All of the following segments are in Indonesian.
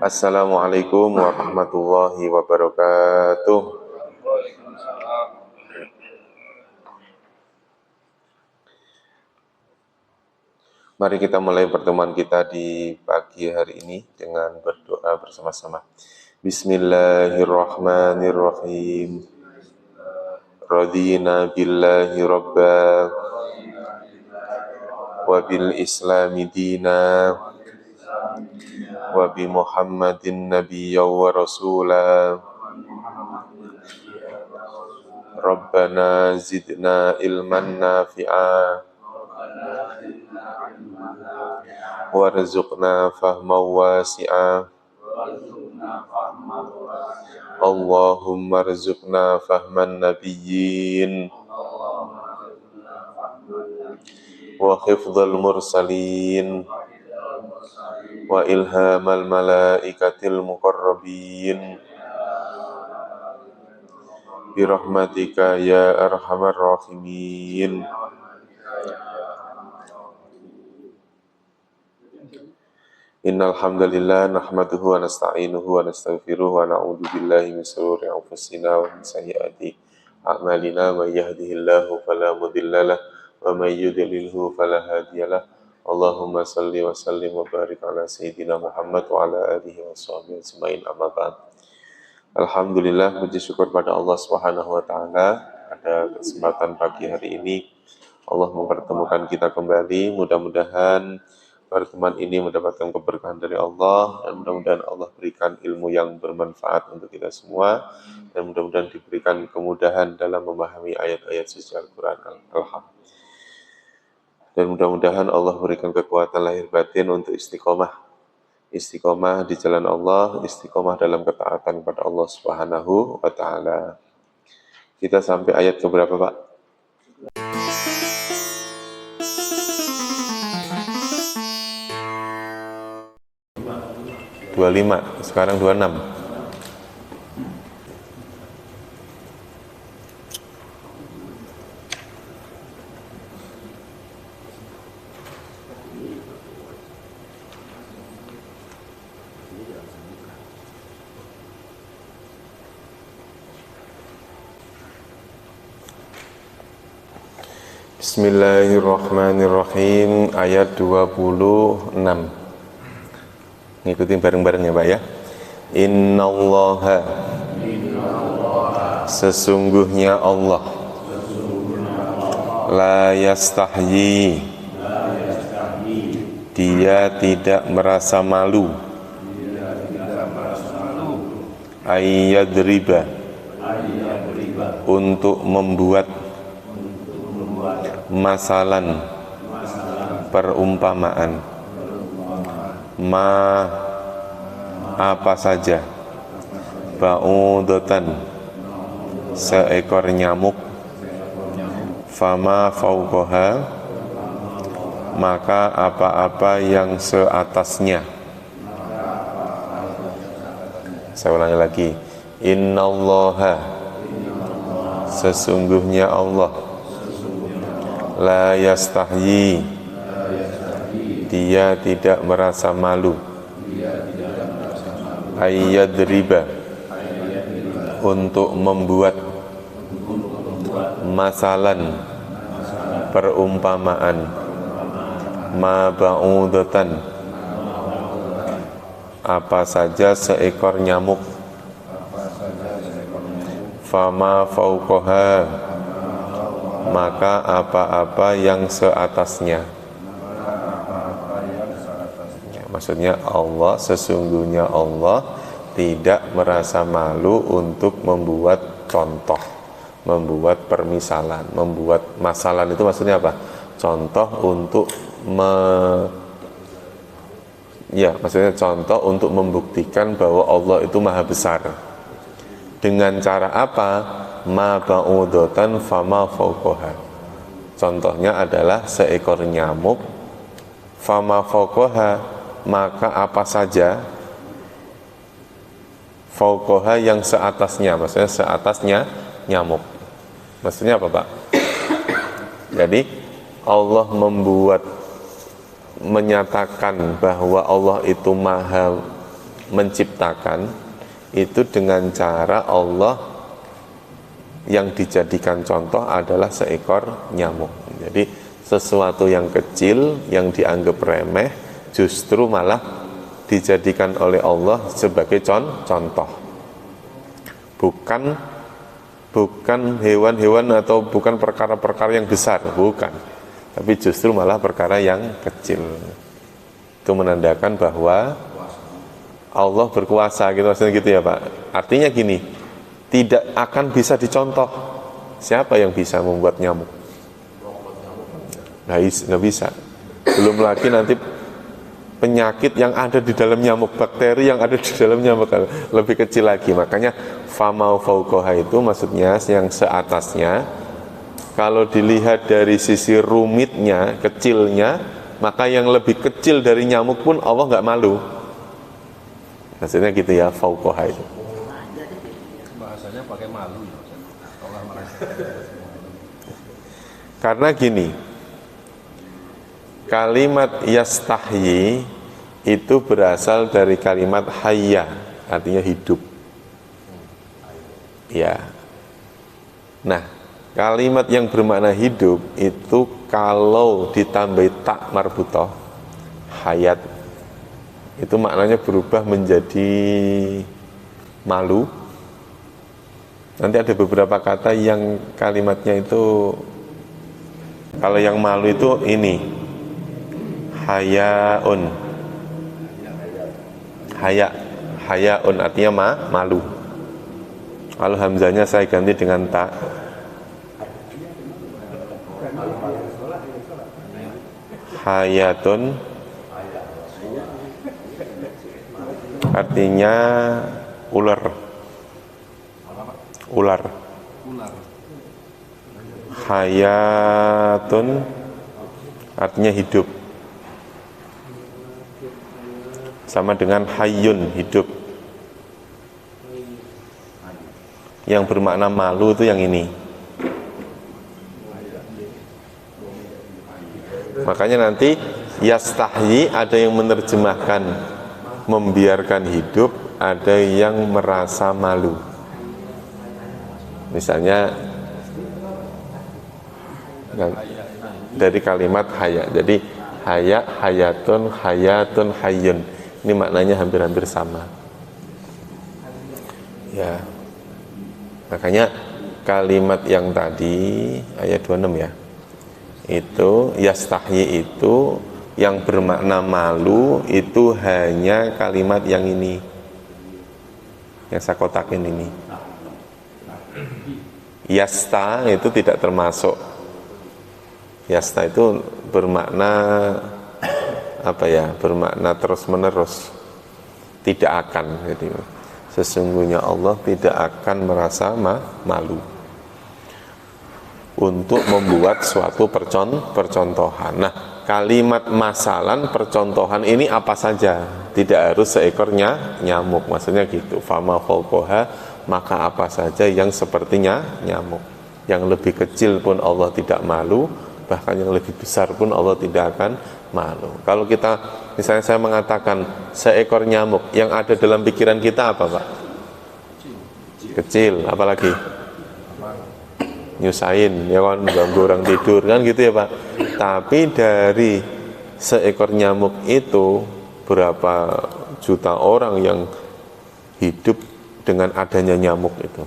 Assalamualaikum warahmatullahi wabarakatuh. Mari kita mulai pertemuan kita di pagi hari ini dengan berdoa bersama-sama. Bismillahirrahmanirrahim. Radina billahi rabba wa bil islami dina wa bi Muhammadin nabiyya wa rasula. Rabbana zidna ilman nafi'a warzuqna fahman wasi'a. Allahumma rzuqna fahman nabiyyin wa hifdzal mursalin wa ilhamal malaikatil muqarrabin birahmatika ya arhamar rahimin. Innal hamdalillah nahmaduhu wa nasta'inuhu wa nastaghfiruhu wa na'udzu billahi min shururi anfusina wa min sayyiati a'malina. May yahdihillahu fala mudhillalah wa may yudlilhu fala hadiyalah. Allahumma shalli wa sallim wa barik ala sayyidina Muhammad wa ala alihi wa sahbihi ajmain, amma ba'd. Alhamdulillah, puji syukur pada Allah Subhanahu wa taala pada kesempatan pagi hari ini Allah mempertemukan kita kembali. Mudah-mudahan pertemuan ini mendapatkan keberkahan dari Allah, dan mudah-mudahan Allah berikan ilmu yang bermanfaat untuk kita semua, dan mudah-mudahan diberikan kemudahan dalam memahami ayat-ayat suci Al-Quran. Dan mudah-mudahan Allah berikan kekuatan lahir batin untuk istiqomah di jalan Allah, istiqomah dalam ketaatan kepada Allah Subhanahu wa taala. Kita sampai ayat keberapa, Pak? 25, sekarang 26. Bismillahirrahmanirrahim. Ayat 26. Ngikutin bareng-bareng ya, Pak ya. Innallaha, sesungguhnya Allah, la yastahyi, dia tidak merasa malu, ayyadriba, untuk membuat masalan, perumpamaan, apa saja, ba'udatan, seekor nyamuk, fama fauqaha, maka apa-apa yang seatasnya. Saya ulangi lagi. Innallaha, sesungguhnya Allah, la yastahyi, dia tidak merasa malu, ayyadriba, untuk membuat masalan, perumpamaan, ma ba'udatan, apa saja seekor nyamuk, fama fauqaha, maka apa-apa yang seatasnya. Maksudnya Allah, sesungguhnya Allah tidak merasa malu untuk membuat contoh, membuat permisalan, membuat masalah. Itu maksudnya apa? Contoh untuk maksudnya contoh untuk membuktikan bahwa Allah itu maha besar. Dengan cara apa? Ma ba'udatan fama fauqaha. Contohnya adalah seekor nyamuk, fama fauqaha, maka apa saja, fauqaha yang seatasnya, maksudnya seatasnya nyamuk. Maksudnya apa, Pak? Jadi Allah membuat menyatakan bahwa Allah itu maha menciptakan itu dengan cara Allah yang dijadikan contoh adalah seekor nyamuk. Jadi sesuatu yang kecil yang dianggap remeh justru malah dijadikan oleh Allah sebagai contoh. Bukan hewan-hewan atau bukan perkara-perkara yang besar, bukan. Tapi justru malah perkara yang kecil. Itu menandakan bahwa Allah berkuasa gitu, maksudnya gitu ya Pak. Artinya gini, tidak akan bisa dicontoh. Siapa yang bisa membuat nyamuk? Nggak bisa. Belum lagi nanti penyakit yang ada di dalam nyamuk, bakteri yang ada di dalam nyamuk lebih kecil lagi. Makanya famau fauqaha itu maksudnya yang seatasnya. Kalau dilihat dari sisi rumitnya, kecilnya, maka yang lebih kecil dari nyamuk pun Allah nggak malu. Maksudnya gitu ya, fauqaha itu. Bahasanya pakai malu. Karena gini, kalimat yastahyi itu berasal dari kalimat hayya, artinya hidup. Ya. Nah, kalimat yang bermakna hidup itu kalau ditambah tak marbutoh, hayat, itu maknanya berubah menjadi malu. Nanti ada beberapa kata yang kalimatnya itu, kalau yang malu itu ini, hayaun, hayaun artinya malu. Kalau hamzanya saya ganti dengan tak, hayatun artinya ular. Hayatun artinya hidup, sama dengan hayyun, hidup. Yang bermakna malu itu yang ini. Makanya nanti yastahyi ada yang menerjemahkan membiarkan hidup, ada yang merasa malu. Misalnya dari kalimat haya. Jadi haya, hayatun, hayyun. Ini maknanya hampir-hampir sama. Ya. Makanya kalimat yang tadi ayat 26 ya. Itu yastahyi itu yang bermakna malu itu hanya kalimat yang ini. Yang saya kotakin ini. Yasta itu tidak termasuk. Yasta itu bermakna apa ya? Bermakna terus-menerus. Tidak akan. Jadi sesungguhnya Allah tidak akan merasa malu untuk membuat suatu percontohan. Nah, kalimat masalan percontohan ini apa saja, tidak harus seekornya nyamuk, maksudnya gitu. Fama fauqaha, maka apa saja yang sepertinya nyamuk. Yang lebih kecil pun Allah tidak malu, bahkan yang lebih besar pun Allah tidak akan malu. Kalau kita, misalnya saya mengatakan seekor nyamuk, yang ada dalam pikiran kita apa Pak? Kecil, apalagi? Nyusahin, ya kan, ganggu orang tidur, kan gitu ya Pak. Tapi dari seekor nyamuk itu, berapa juta orang yang hidup dengan adanya nyamuk itu.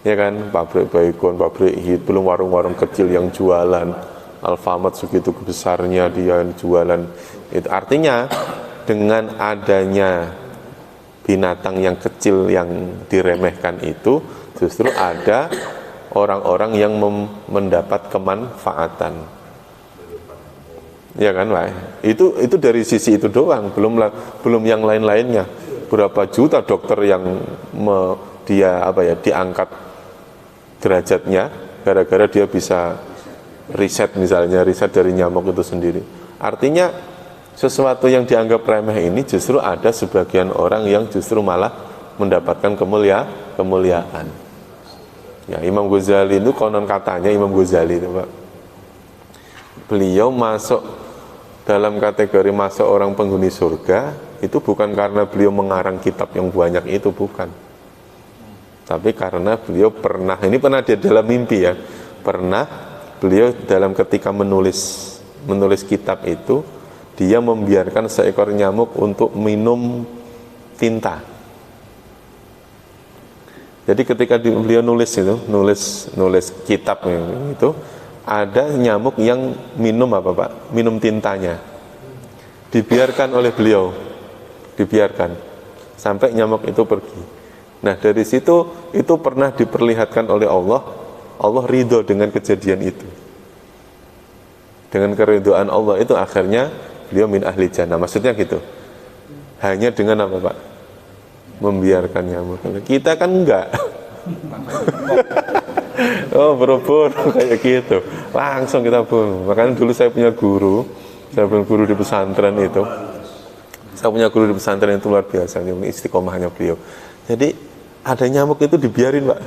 Ya kan, pabrik Baygon, pabrik Hit, belum warung-warung kecil yang jualan, Alfamart segitu besarnya dia jualan. Itu artinya dengan adanya binatang yang kecil yang diremehkan itu, justru ada orang-orang yang mendapat kemanfaatan. Ya kan, Pak? Itu dari sisi itu doang, belum yang lain-lainnya. Berapa juta dokter yang diangkat derajatnya gara-gara dia bisa riset, misalnya riset dari nyamuk itu sendiri. Artinya sesuatu yang dianggap remeh ini justru ada sebagian orang yang justru malah mendapatkan kemuliaan. Ya, Imam Ghazali itu konon katanya, Imam Ghazali itu Pak, beliau masuk dalam kategori masuk orang penghuni surga itu bukan karena beliau mengarang kitab yang banyak itu, bukan. Tapi karena beliau pernah dia dalam mimpi ya, pernah beliau dalam ketika menulis kitab itu, dia membiarkan seekor nyamuk untuk minum tinta. Jadi ketika beliau nulis kitab itu, ada nyamuk yang minum apa Pak? Minum tintanya. Dibiarkan oleh beliau, sampai nyamuk itu pergi. Nah dari situ itu pernah diperlihatkan oleh Allah ridho dengan kejadian itu. Dengan keridhaan Allah itu akhirnya beliau min ahli jannah. Maksudnya gitu. Hanya dengan apa Pak? Membiarkan nyamuk. Kita kan enggak. Oh berubur kayak gitu. Langsung kita bunuh. Makanya dulu saya punya guru di pesantren itu. Saya punya guru di pesantren itu luar biasa. Ini istiqomahnya beliau. Jadi ada nyamuk itu dibiarin Pak.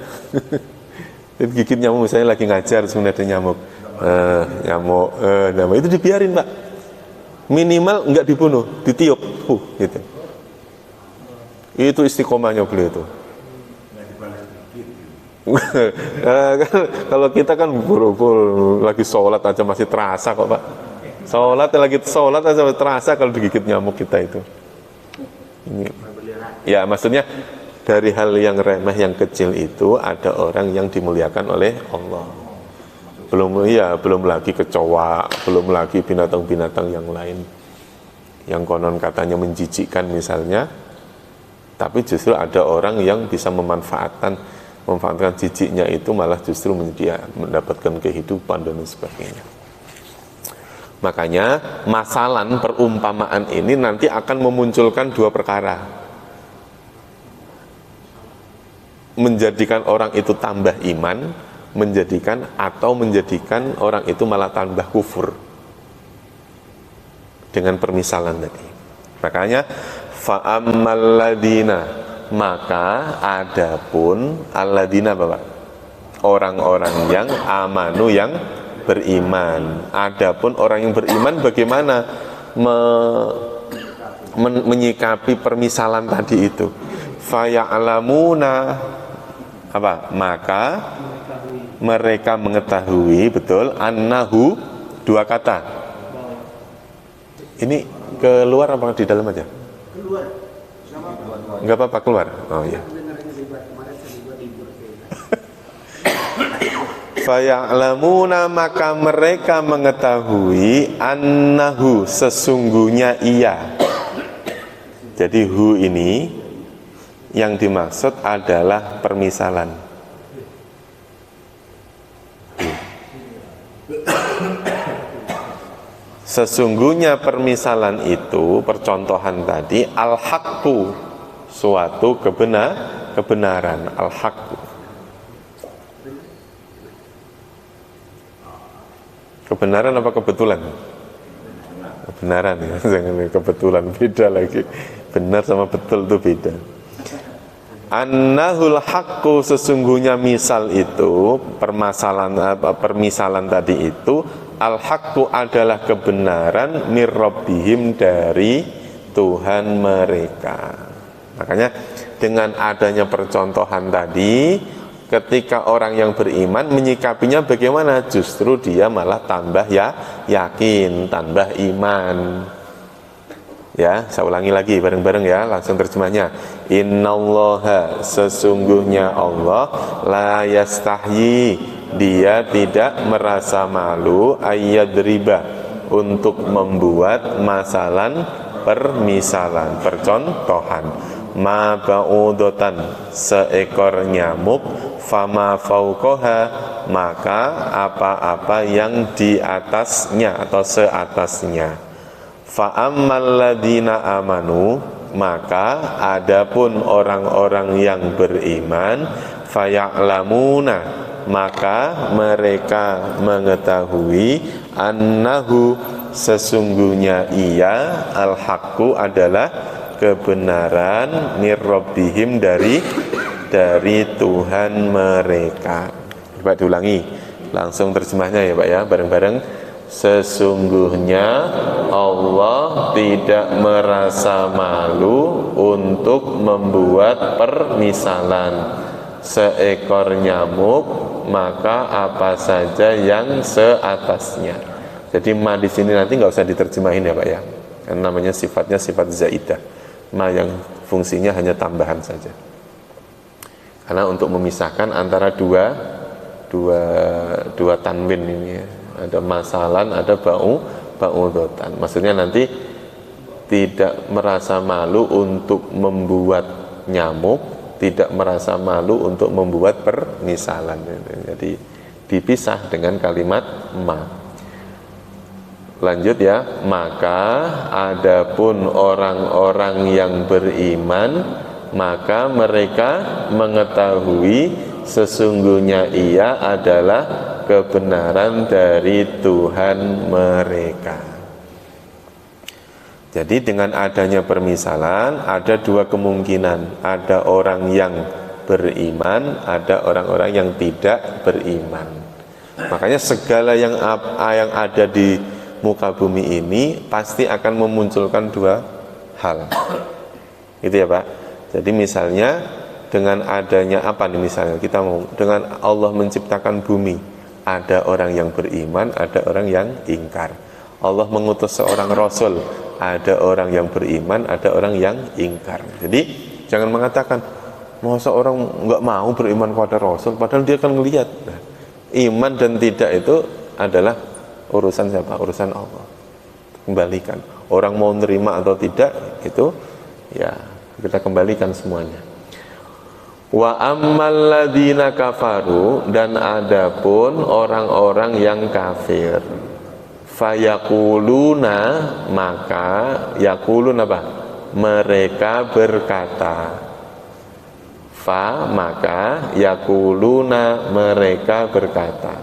Jadi gigit nyamuk, misalnya lagi ngajar sebenarnya ada nyamuk. Nyamuk itu dibiarin Pak. Minimal enggak dibunuh, ditiup. Gitu. Itu istiqomahnya beliau itu. Kalau kita kan buru-buru lagi sholat aja masih terasa kok Pak. Sholat aja masih terasa kalau digigit nyamuk kita itu. Ini. Ya maksudnya dari hal yang remeh, yang kecil itu ada orang yang dimuliakan oleh Allah. Belum lagi kecoa, belum lagi binatang-binatang yang lain yang konon katanya menjijikkan misalnya. Tapi justru ada orang yang bisa memanfaatkan jijiknya itu malah justru mendapatkan kehidupan dan sebagainya. Makanya masalan perumpamaan ini nanti akan memunculkan dua perkara. Menjadikan orang itu tambah iman, menjadikan orang itu malah tambah kufur. Dengan permisalan tadi. Makanya fa'ammal ladina, maka adapun alladzina Bapak, orang-orang yang amanu, yang beriman. Adapun orang yang beriman bagaimana menyikapi permisalan tadi itu? Faya'lamuna apa? Maka mereka mengetahui betul annahu, dua kata. Ini keluar apa di dalam aja? Keluar. Enggak apa-apa keluar. Oh iya. Faya'lamuna, maka mereka mengetahui annahu, sesungguhnya ia. Jadi hu ini yang dimaksud adalah permisalan. Sesungguhnya permisalan itu, percontohan tadi, al-haqqu, suatu kebenaran, al-haqqu. Kebenaran apa kebetulan? Kebenaran ya, jangan kebetulan, beda lagi. Benar sama betul itu beda. Annahul haqqu, sesungguhnya misal itu, permisalan tadi itu, al-haqqu adalah kebenaran mir rabbihim, dari Tuhan mereka. Makanya dengan adanya percontohan tadi, ketika orang yang beriman menyikapinya bagaimana? Justru dia malah tambah yakin, tambah iman. Ya, saya ulangi lagi bareng-bareng ya, langsung terjemahnya. Innallaha, sesungguhnya Allah, la yastahyi, dia tidak merasa malu, ayyadriba, untuk membuat permisalan, percontohan. Ma ba'udotan, seekor nyamuk, fama fauqoha, maka apa-apa yang di atasnya atau seatasnya. Fa'ammal ladina amanu, maka adapun orang-orang yang beriman, faya'lamuna, maka mereka mengetahui annahu, sesungguhnya ia, al-haqqu adalah kebenaran, mir rabbihim, dari Tuhan mereka. Coba diulangi langsung terjemahnya ya Pak ya, bareng-bareng. Sesungguhnya Allah tidak merasa malu untuk membuat permisalan seekor nyamuk, maka apa saja yang seatasnya. Jadi ma di sini nanti nggak usah diterjemahin ya Pak ya, karena namanya sifatnya sifat zaidah, ma yang fungsinya hanya tambahan saja. Karena untuk memisahkan antara dua tanwin ini ya. Ada masalan, ada ba'udotan. Maksudnya nanti tidak merasa malu untuk membuat nyamuk, tidak merasa malu untuk membuat permisalan. Jadi dipisah dengan kalimat ma. Lanjut ya, maka adapun orang-orang yang beriman, maka mereka mengetahui sesungguhnya ia adalah kebenaran dari Tuhan mereka. Jadi dengan adanya permisalan ada dua kemungkinan. Ada orang yang beriman, ada orang-orang yang tidak beriman. Makanya segala yang ada di muka bumi ini pasti akan memunculkan dua hal. Gitu ya Pak. Jadi misalnya dengan adanya apa nih, misalnya kita mau dengan Allah menciptakan bumi, ada orang yang beriman, ada orang yang ingkar. Allah mengutus seorang rasul, ada orang yang beriman, ada orang yang ingkar. Jadi jangan mengatakan masa orang nggak mau beriman kepada rasul, padahal dia akan melihat. Nah, iman dan tidak itu adalah urusan siapa? Urusan Allah. Kembalikan. Orang mau nerima atau tidak itu ya kita kembalikan semuanya. Wa ammal ladzina kafaru, dan adapun orang-orang yang kafir, fayaquluna, maka yaqulun apa? Mereka berkata. Fa maka yaquluna, mereka berkata.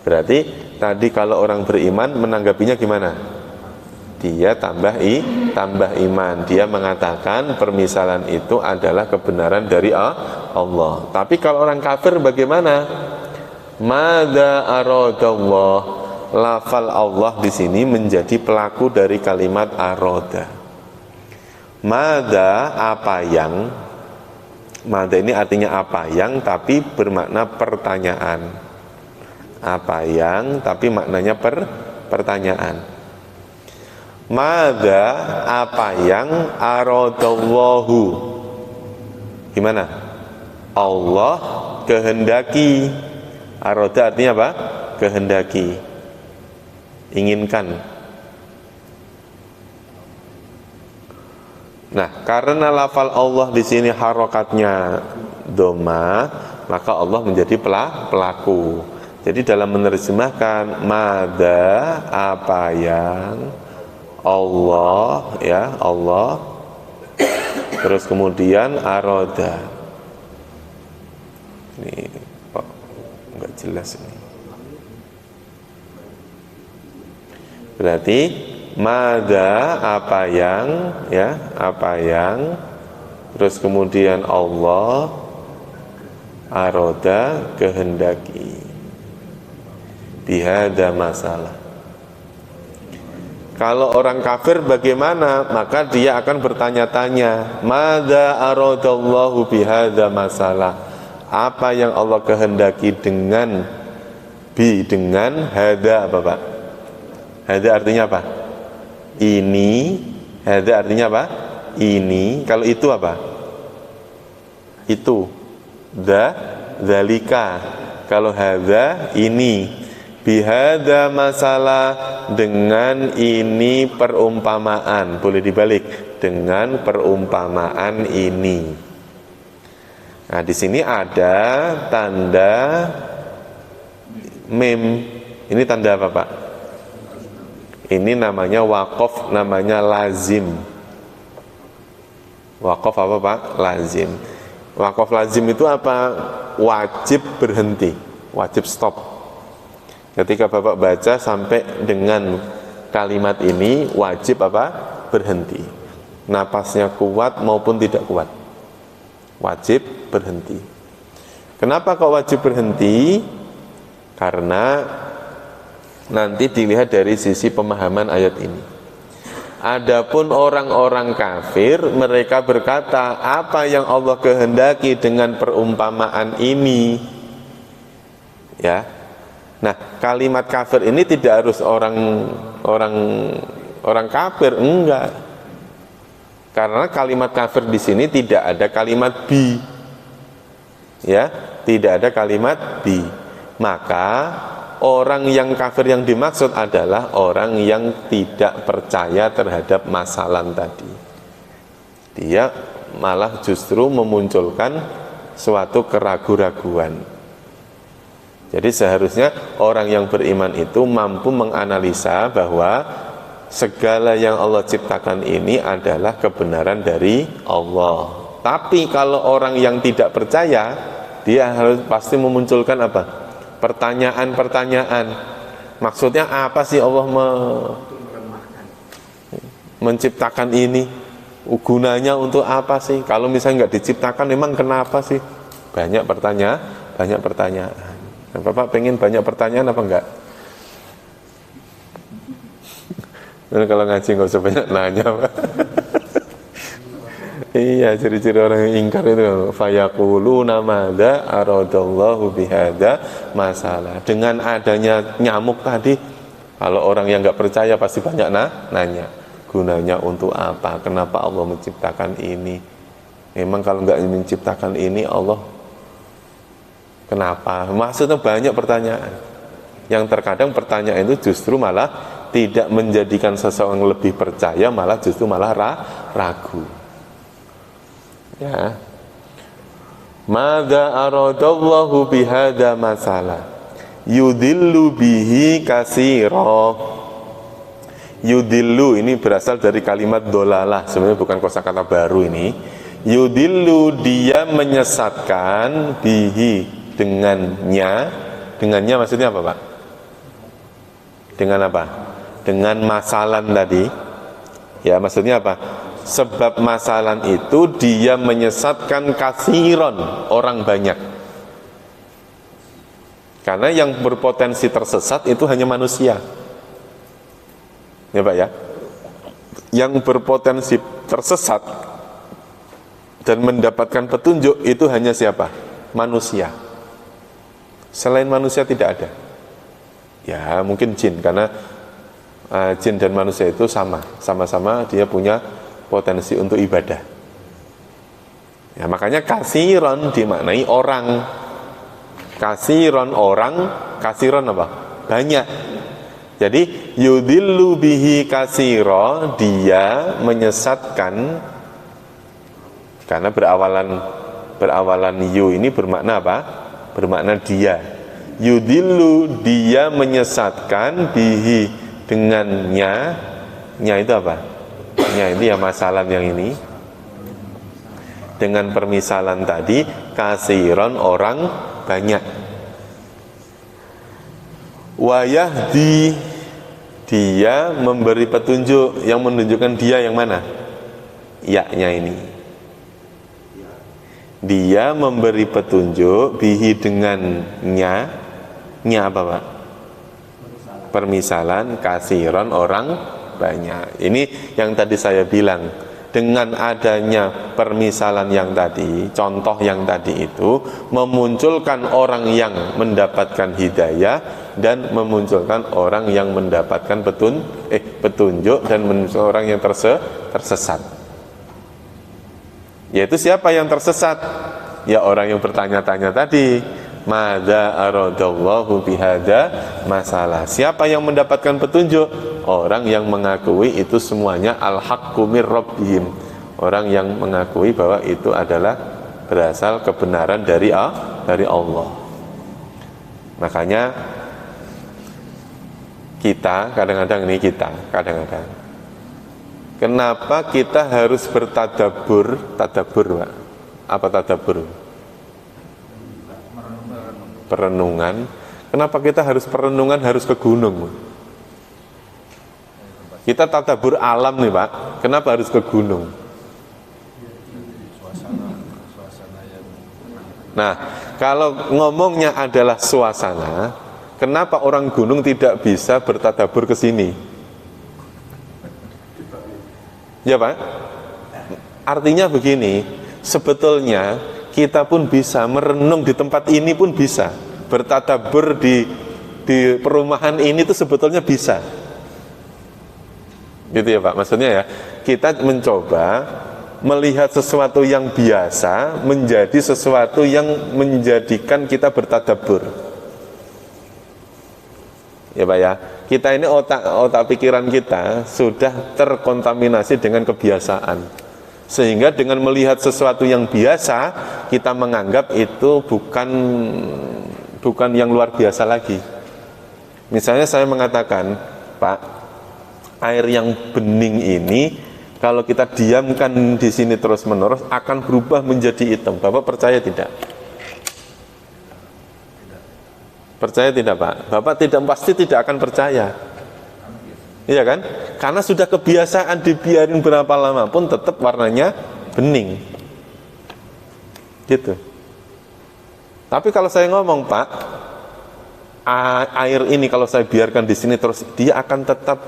Berarti tadi kalau orang beriman menanggapinya gimana? Dia tambah iman. Dia mengatakan permisalan itu adalah kebenaran dari Allah. Tapi kalau orang kafir bagaimana? Madza aradallah. Lafal Allah di sini menjadi pelaku dari kalimat arada. Madza, apa yang? Madza ini artinya apa yang, tapi bermakna pertanyaan. Apa yang, tapi maknanya pertanyaan. Madza, apa yang aradallahu. Gimana? Allah kehendaki. Arada artinya apa? Kehendaki, inginkan. Nah, karena lafal Allah di sini harokatnya doma, maka Allah menjadi pelaku. Jadi dalam menerjemahkan madza, apa yang, Allah ya, Allah, terus kemudian aroda. Ini kok nggak jelas ini. Berarti madza, apa yang ya, apa yang, terus kemudian Allah, aroda, kehendaki. Bihada masalah. Kalau orang kafir bagaimana? Maka dia akan bertanya-tanya, madza aradallahu bihadza masalah. Apa yang Allah kehendaki dengan hadza, apa Pak? Hadza artinya apa? Ini. Hadza artinya apa? Ini. Kalau itu apa? Itu. Dzalika. Kalau hadza, ini. Bihada masalah, dengan ini perumpamaan. Boleh dibalik, dengan perumpamaan ini. Nah, di sini ada tanda mim. Ini tanda apa Pak? Ini namanya waqaf, namanya lazim. Waqaf apa Pak? Lazim. Waqaf lazim itu apa? Wajib berhenti, wajib stop. Ketika Bapak baca sampai dengan kalimat ini, wajib apa? Berhenti. Napasnya kuat maupun tidak kuat, wajib berhenti. Kenapa kok wajib berhenti? Karena nanti dilihat dari sisi pemahaman ayat ini. Adapun orang-orang kafir, mereka berkata, apa yang Allah kehendaki dengan perumpamaan ini? Ya. Nah, kalimat kafir ini tidak harus orang kafir, enggak. Karena kalimat kafir di sini tidak ada kalimat bi. Ya, tidak ada kalimat bi. Maka orang yang kafir yang dimaksud adalah orang yang tidak percaya terhadap masalan tadi. Dia malah justru memunculkan suatu keraguan-raguan. Jadi seharusnya orang yang beriman itu mampu menganalisa bahwa segala yang Allah ciptakan ini adalah kebenaran dari Allah. Tapi kalau orang yang tidak percaya, dia harus pasti memunculkan apa? Pertanyaan-pertanyaan. Maksudnya apa sih Allah menciptakan ini? Gunanya untuk apa sih? Kalau misalnya nggak diciptakan, memang kenapa sih? Banyak pertanyaan. Nah, Bapak pengen banyak pertanyaan apa enggak? Nah, kalau ngaji nggak usah banyak nanya, Pak. Iya, ciri-ciri orang yang ingkar itu fayaquluna madza aradallahu bihadza masalah. Dengan adanya nyamuk tadi, kalau orang yang nggak percaya pasti banyak nanya. Gunanya untuk apa? Kenapa Allah menciptakan ini? Memang kalau nggak menciptakan ini Allah kenapa? Maksudnya banyak pertanyaan. Yang terkadang pertanyaan itu justru malah tidak menjadikan seseorang lebih percaya, malah justru malah ragu. Ya. Madza aradallahu bihadza masalah. Yudillu bihi katsira. Yudillu ini berasal dari kalimat dolalah, sebenarnya bukan kosakata baru ini. Yudillu, dia menyesatkan, bihi, dengannya maksudnya apa, Pak? Dengan apa? Dengan masalan tadi. Ya, maksudnya apa? Sebab masalan itu dia menyesatkan kasiron, orang banyak. Karena yang berpotensi tersesat itu hanya manusia. Ya, Pak ya. Yang berpotensi tersesat dan mendapatkan petunjuk itu hanya siapa? Manusia. Selain manusia tidak ada. Ya mungkin jin, karena jin dan manusia itu sama-sama dia punya potensi untuk ibadah. Ya makanya kasiron dimaknai orang. Kasiron orang, kasiron apa? Banyak. Jadi yudillu bihi kasiro, dia menyesatkan, karena berawalan yu ini bermakna apa? Bermakna dia. Yudillu, dia menyesatkan, bihi, dengannya. Nya itu apa? Nya itu ya masalah yang ini. Dengan permisalan tadi, kasiron orang banyak. Wayahdi, dia memberi petunjuk. Yang menunjukkan dia yang mana? Ya-nya ini. Dia memberi petunjuk, bihi, dengannya. Nya apa, Pak? Permisalan, kasiron orang banyak. Ini yang tadi saya bilang, dengan adanya permisalan yang tadi, contoh yang tadi itu memunculkan orang yang mendapatkan hidayah dan memunculkan orang yang mendapatkan petunjuk dan orang yang tersesat. Yaitu siapa yang tersesat? Ya orang yang bertanya-tanya tadi. Madza aradallahu bihadza masalah. Siapa yang mendapatkan petunjuk? Orang yang mengakui itu semuanya al-haqqu mir rabbihim. Orang yang mengakui bahwa itu adalah berasal kebenaran dari Allah. Makanya kita kadang-kadang kenapa kita harus bertadabbur? Tadabbur, Pak. Apa tadabbur? Perenungan. Kenapa kita harus perenungan, harus ke gunung? Kita tadabbur alam nih, Pak. Kenapa harus ke gunung? Nah, kalau ngomongnya adalah suasana, Kenapa orang gunung tidak bisa bertadabur ke sini? Ya Pak? Artinya begini, sebetulnya kita pun bisa merenung di tempat ini pun bisa. Bertadabur di perumahan ini tuh sebetulnya bisa. Gitu ya Pak, maksudnya ya, kita mencoba melihat sesuatu yang biasa menjadi sesuatu yang menjadikan kita bertadabur. Ya Pak ya, kita ini otak pikiran kita sudah terkontaminasi dengan kebiasaan, sehingga dengan melihat sesuatu yang biasa kita menganggap itu bukan yang luar biasa lagi. Misalnya saya mengatakan, Pak, air yang bening ini kalau kita diamkan di sini terus-menerus akan berubah menjadi hitam. Bapak percaya tidak? Percaya tidak Pak? Bapak pasti tidak akan percaya. Iya kan? Karena sudah kebiasaan dibiarin berapa lama pun tetap warnanya bening. Gitu. Tapi kalau saya ngomong, Pak, air ini kalau saya biarkan di sini terus dia akan tetap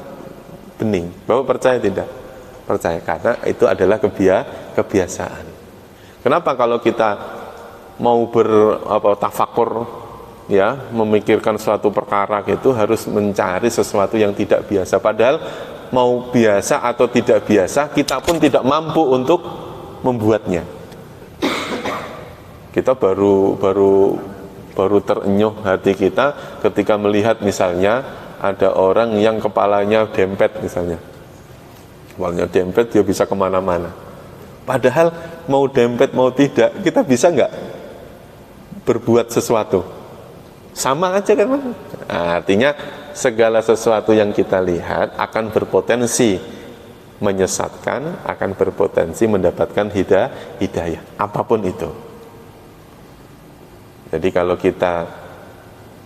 bening. Bapak percaya tidak? Percaya, karena itu adalah kebiasaan. Kenapa kalau kita mau tafakur, ya, memikirkan suatu perkara gitu harus mencari sesuatu yang tidak biasa, padahal mau biasa atau tidak biasa kita pun tidak mampu untuk membuatnya. Kita baru terenyuh hati kita ketika melihat misalnya ada orang yang kepalanya dempet misalnya. Kepalanya dempet, dia bisa kemana-mana. Padahal mau dempet mau tidak, kita bisa nggak berbuat sesuatu? Sama aja kan? Nah, artinya segala sesuatu yang kita lihat akan berpotensi menyesatkan, akan berpotensi mendapatkan hidayah, apapun itu. Jadi kalau kita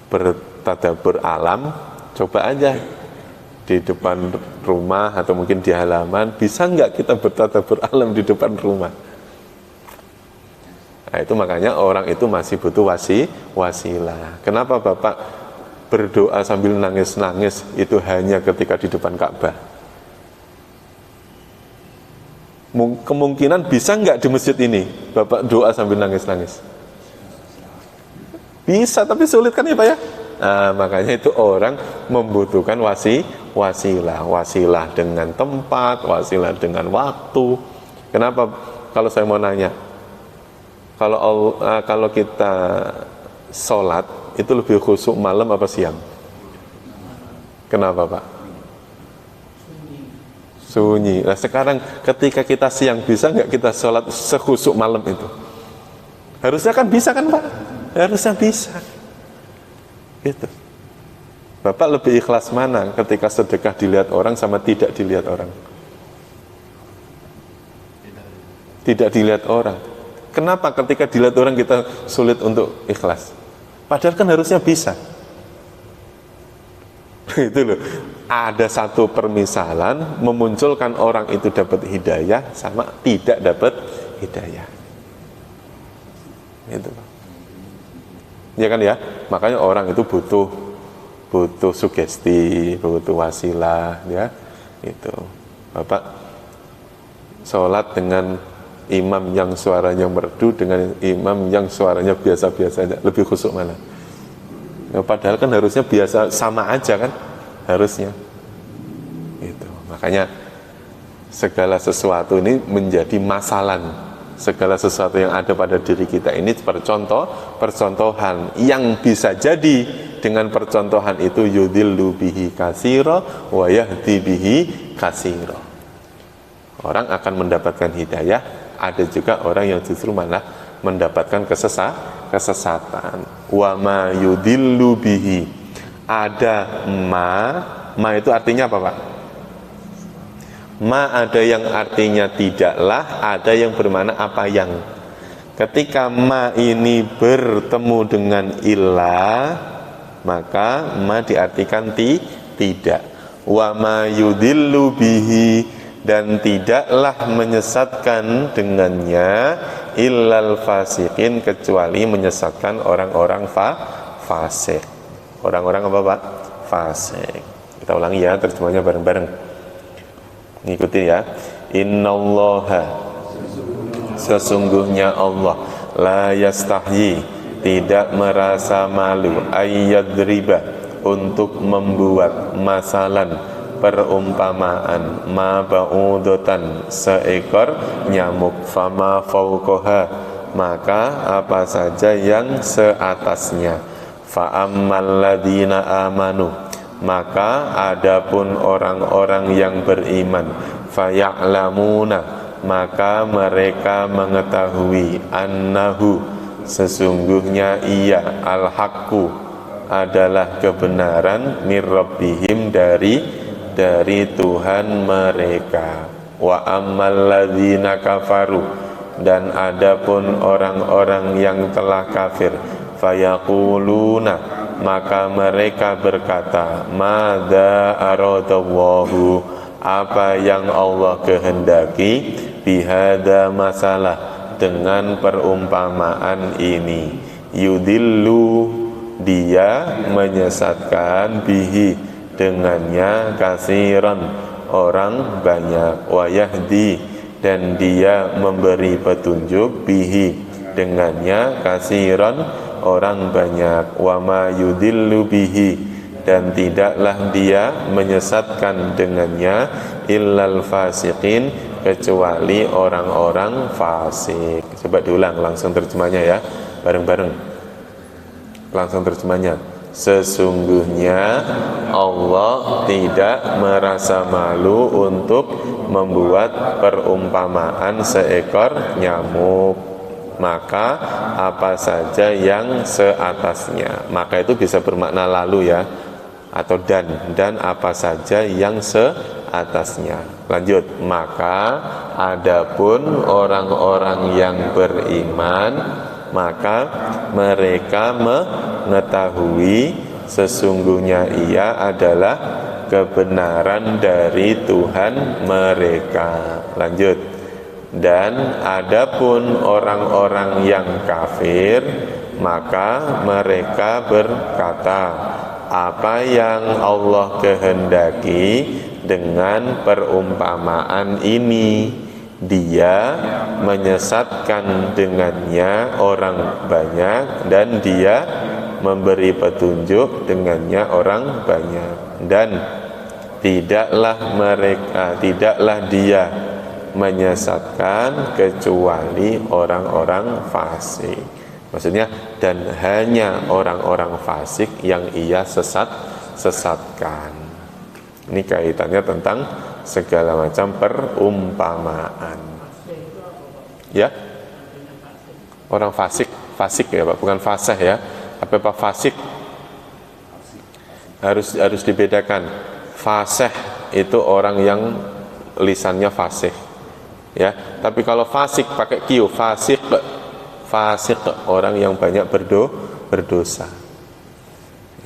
bertadabur alam, coba aja di depan rumah atau mungkin di halaman, bisa nggak kita bertadabur alam di depan rumah? Nah, itu makanya orang itu masih butuh wasilah. Kenapa Bapak berdoa sambil nangis-nangis itu hanya ketika di depan Ka'bah? Kemungkinan bisa nggak di masjid ini Bapak doa sambil nangis-nangis? Bisa, tapi sulit kan ya Pak ya? Nah, makanya itu orang membutuhkan wasilah dengan tempat, wasilah dengan waktu. Kenapa? Kalau saya mau nanya, kalau kita sholat itu lebih khusyuk malam apa siang? Kenapa Pak? Sunyi. Nah sekarang ketika kita siang, bisa nggak kita sholat sekhusyuk malam itu? Harusnya kan bisa kan Pak? Harusnya bisa. Gitu. Bapak lebih ikhlas mana ketika sedekah dilihat orang sama tidak dilihat orang? Tidak dilihat orang. Kenapa ketika dilihat orang kita sulit untuk ikhlas? Padahal kan harusnya bisa. Itu loh. Ada satu permisalan memunculkan orang itu dapat hidayah sama tidak dapat hidayah. Itu. Ya kan ya? Makanya orang itu butuh sugesti, butuh wasilah, ya. Itu. Bapak sholat dengan imam yang suaranya merdu dengan imam yang suaranya biasa-biasa aja, lebih khusyuk mana? Ya, padahal kan harusnya biasa, sama aja kan harusnya. Itu. Makanya segala sesuatu ini menjadi masalan. Segala sesuatu yang ada pada diri kita ini percontohan yang bisa jadi dengan percontohan itu yudillu bihi katsira wa yahdi bihi katsira. Orang akan mendapatkan hidayah. Ada juga orang yang justru malah mendapatkan kesesatan. Wa ma yudillu bihi. Ada ma itu artinya apa Pak? Ma ada yang artinya tidaklah, ada yang bermakna apa yang. Ketika ma ini bertemu dengan illah, maka ma diartikan tidak. Wa ma yudillu bihi, dan tidaklah menyesatkan dengannya illal fasiqin, kecuali menyesatkan orang-orang fasik. Orang-orang apa Pak? Fasik. Kita ulangi ya terjemahnya bareng-bareng. Ngikutin ya. Innallaha, sesungguhnya Allah, la yastahyi, tidak merasa malu, ayyadriba, untuk membuat masalan, perumpamaan, ma ba'udatan, seekor nyamuk, fama fauqaha, maka apa saja yang seatasnya, fa'ammal ladina amanu, maka adapun orang-orang yang beriman, faya'lamuna, maka mereka mengetahui, annahu, sesungguhnya ia, al-haqqu, adalah kebenaran, mir rabbihim, dari Tuhan mereka. Wa ammal ladzina kafaru, dan adapun orang-orang yang telah kafir, fayaquluna, maka mereka berkata, madza aradallahu, apa yang Allah kehendaki, bihada, masalah, dengan perumpamaan ini, yudillu, dia menyesatkan, bihi, dengannya, kasiran, orang banyak, wayahdi, dan dia memberi petunjuk, bihi, dengannya, kasiran, orang banyak, wama yudillu bihi, dan tidaklah dia menyesatkan dengannya, illal fasiqin, kecuali orang-orang fasik. Coba diulang langsung terjemahnya ya, bareng-bareng. Langsung terjemahnya. Sesungguhnya Allah tidak merasa malu untuk membuat perumpamaan seekor nyamuk, maka apa saja yang seatasnya. Maka itu bisa bermakna lalu ya, atau dan apa saja yang seatasnya. Lanjut, maka adapun orang-orang yang beriman, maka mereka mengetahui sesungguhnya ia adalah kebenaran dari Tuhan mereka. Lanjut, dan adapun orang-orang yang kafir, maka mereka berkata, apa yang Allah kehendaki dengan perumpamaan ini, dia menyesatkan dengannya orang banyak, dan dia memberi petunjuk dengannya orang banyak, dan tidaklah dia menyesatkan kecuali orang-orang fasik. Maksudnya, dan hanya orang-orang fasik yang ia sesatkan. Ini kaitannya tentang segala macam perumpamaan. Ya, orang fasik ya Pak, bukan fasih ya. Apa fasik? Harus dibedakan. Fasih itu orang yang lisannya fasih, ya. Tapi kalau fasik pakai q, fasik orang yang banyak berdosa.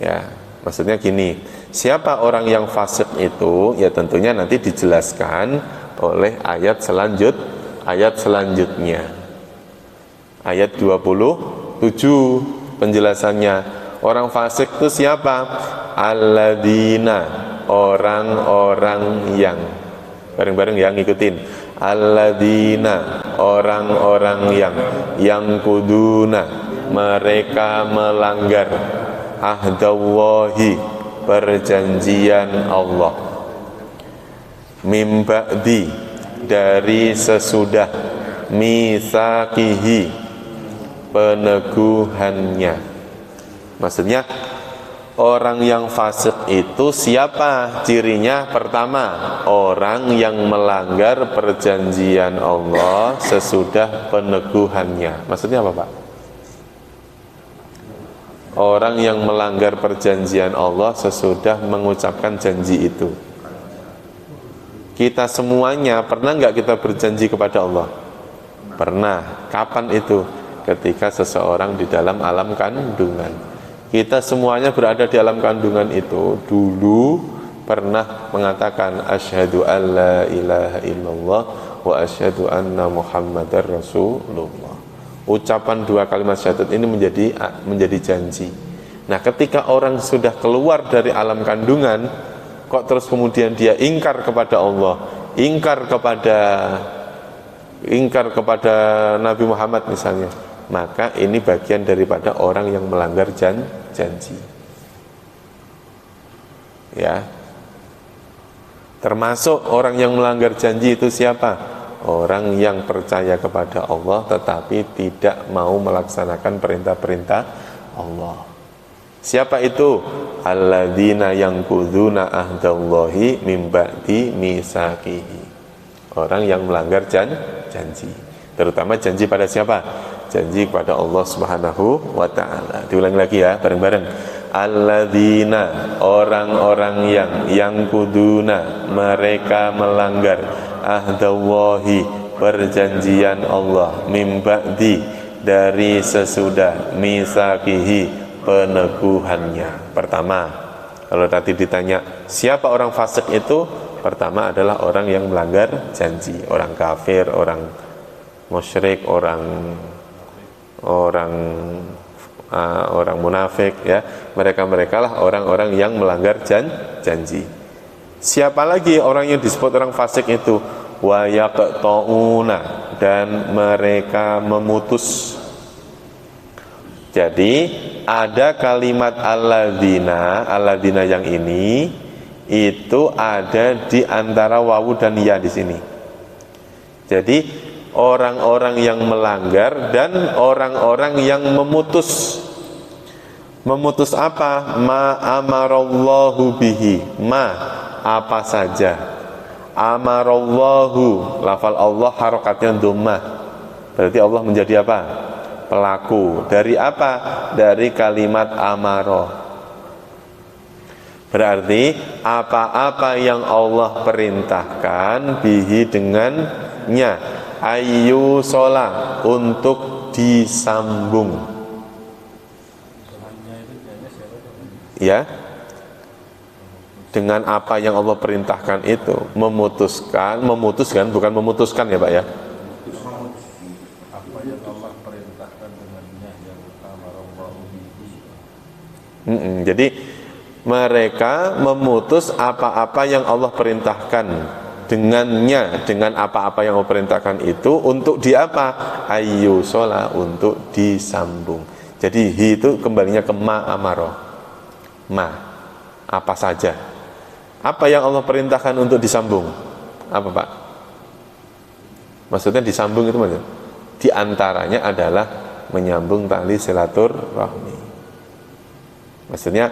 Ya, maksudnya gini, siapa orang yang fasik itu? Ya tentunya nanti dijelaskan oleh ayat selanjutnya. Ayat 27 penjelasannya. Orang fasik itu siapa? Alladzina, orang-orang yang, bareng-bareng ya, ngikutin. Alladzina, orang-orang yang kuduna, mereka melanggar, ahdallahi, perjanjian Allah, mim ba'di, dari sesudah, mitsaqihi, peneguhannya. Maksudnya orang yang fasik itu siapa? Cirinya pertama, orang yang melanggar perjanjian Allah sesudah peneguhannya. Maksudnya apa Pak? Orang yang melanggar perjanjian Allah sesudah mengucapkan janji itu. Kita semuanya pernah nggak kita berjanji kepada Allah? Pernah. Kapan itu? Ketika seseorang di dalam alam kandungan. Kita semuanya berada di alam kandungan itu dulu pernah mengatakan asyhadu alla ilaha illallah wa asyhadu anna muhammadar rasulullah. Ucapan dua kalimat syahadat ini menjadi janji. Nah, ketika orang sudah keluar dari alam kandungan, kok terus kemudian dia ingkar kepada Allah, ingkar kepada Nabi Muhammad misalnya, maka ini bagian daripada orang yang melanggar janji. Ya. Termasuk orang yang melanggar janji itu siapa? Orang yang percaya kepada Allah tetapi tidak mau melaksanakan perintah-perintah Allah. Siapa itu? Alladzina yanquduna ahdallahi min ba'di mitsaqihi. Orang yang melanggar janji. Terutama janji pada siapa? Janji kepada Allah Subhanahu wa taala. Diulangi lagi ya, bareng-bareng. Alladzina, orang-orang yang kuduna, mereka melanggar ahdallahi, perjanjian Allah, min ba'di, dari sesudah mitsaqihi, peneguhannya. Pertama, kalau tadi ditanya siapa orang fasik itu, pertama adalah orang yang melanggar janji, orang kafir, orang musyrik, orang munafik, ya. Mereka lah orang-orang yang melanggar janji. Siapa lagi orang yang disebut orang fasik itu? Wa yaqta'una, dan mereka memutus. Jadi ada kalimat alladzina yang ini itu ada di antara wawu dan ya di sini. Jadi orang-orang yang melanggar dan orang-orang yang memutus. Memutus apa? Ma amarallahu bihi. Ma, apa saja. Amarallahu, lafal Allah harokatnya dhammah. Berarti Allah menjadi apa? Pelaku. Dari apa? Dari kalimat amaro. Berarti apa-apa yang Allah perintahkan bihi dengannya, ayu sholat, untuk disambung. Ya, dengan apa yang Allah perintahkan itu, memutuskan bukan memutuskan ya Pak ya. Apa yang Allah perintahkan dengannya yang amarallahu bihi. Jadi mereka memutus apa-apa yang Allah perintahkan dengannya, dengan apa-apa yang Allah perintahkan itu untuk di apa? Ayu sholat, untuk disambung. Jadi hi itu kembalinya ke ma amaro. Ma, apa saja. Apa yang Allah perintahkan untuk disambung? Apa Pak? Maksudnya disambung itu maksudnya? Di antaranya adalah menyambung tali silaturahmi. Maksudnya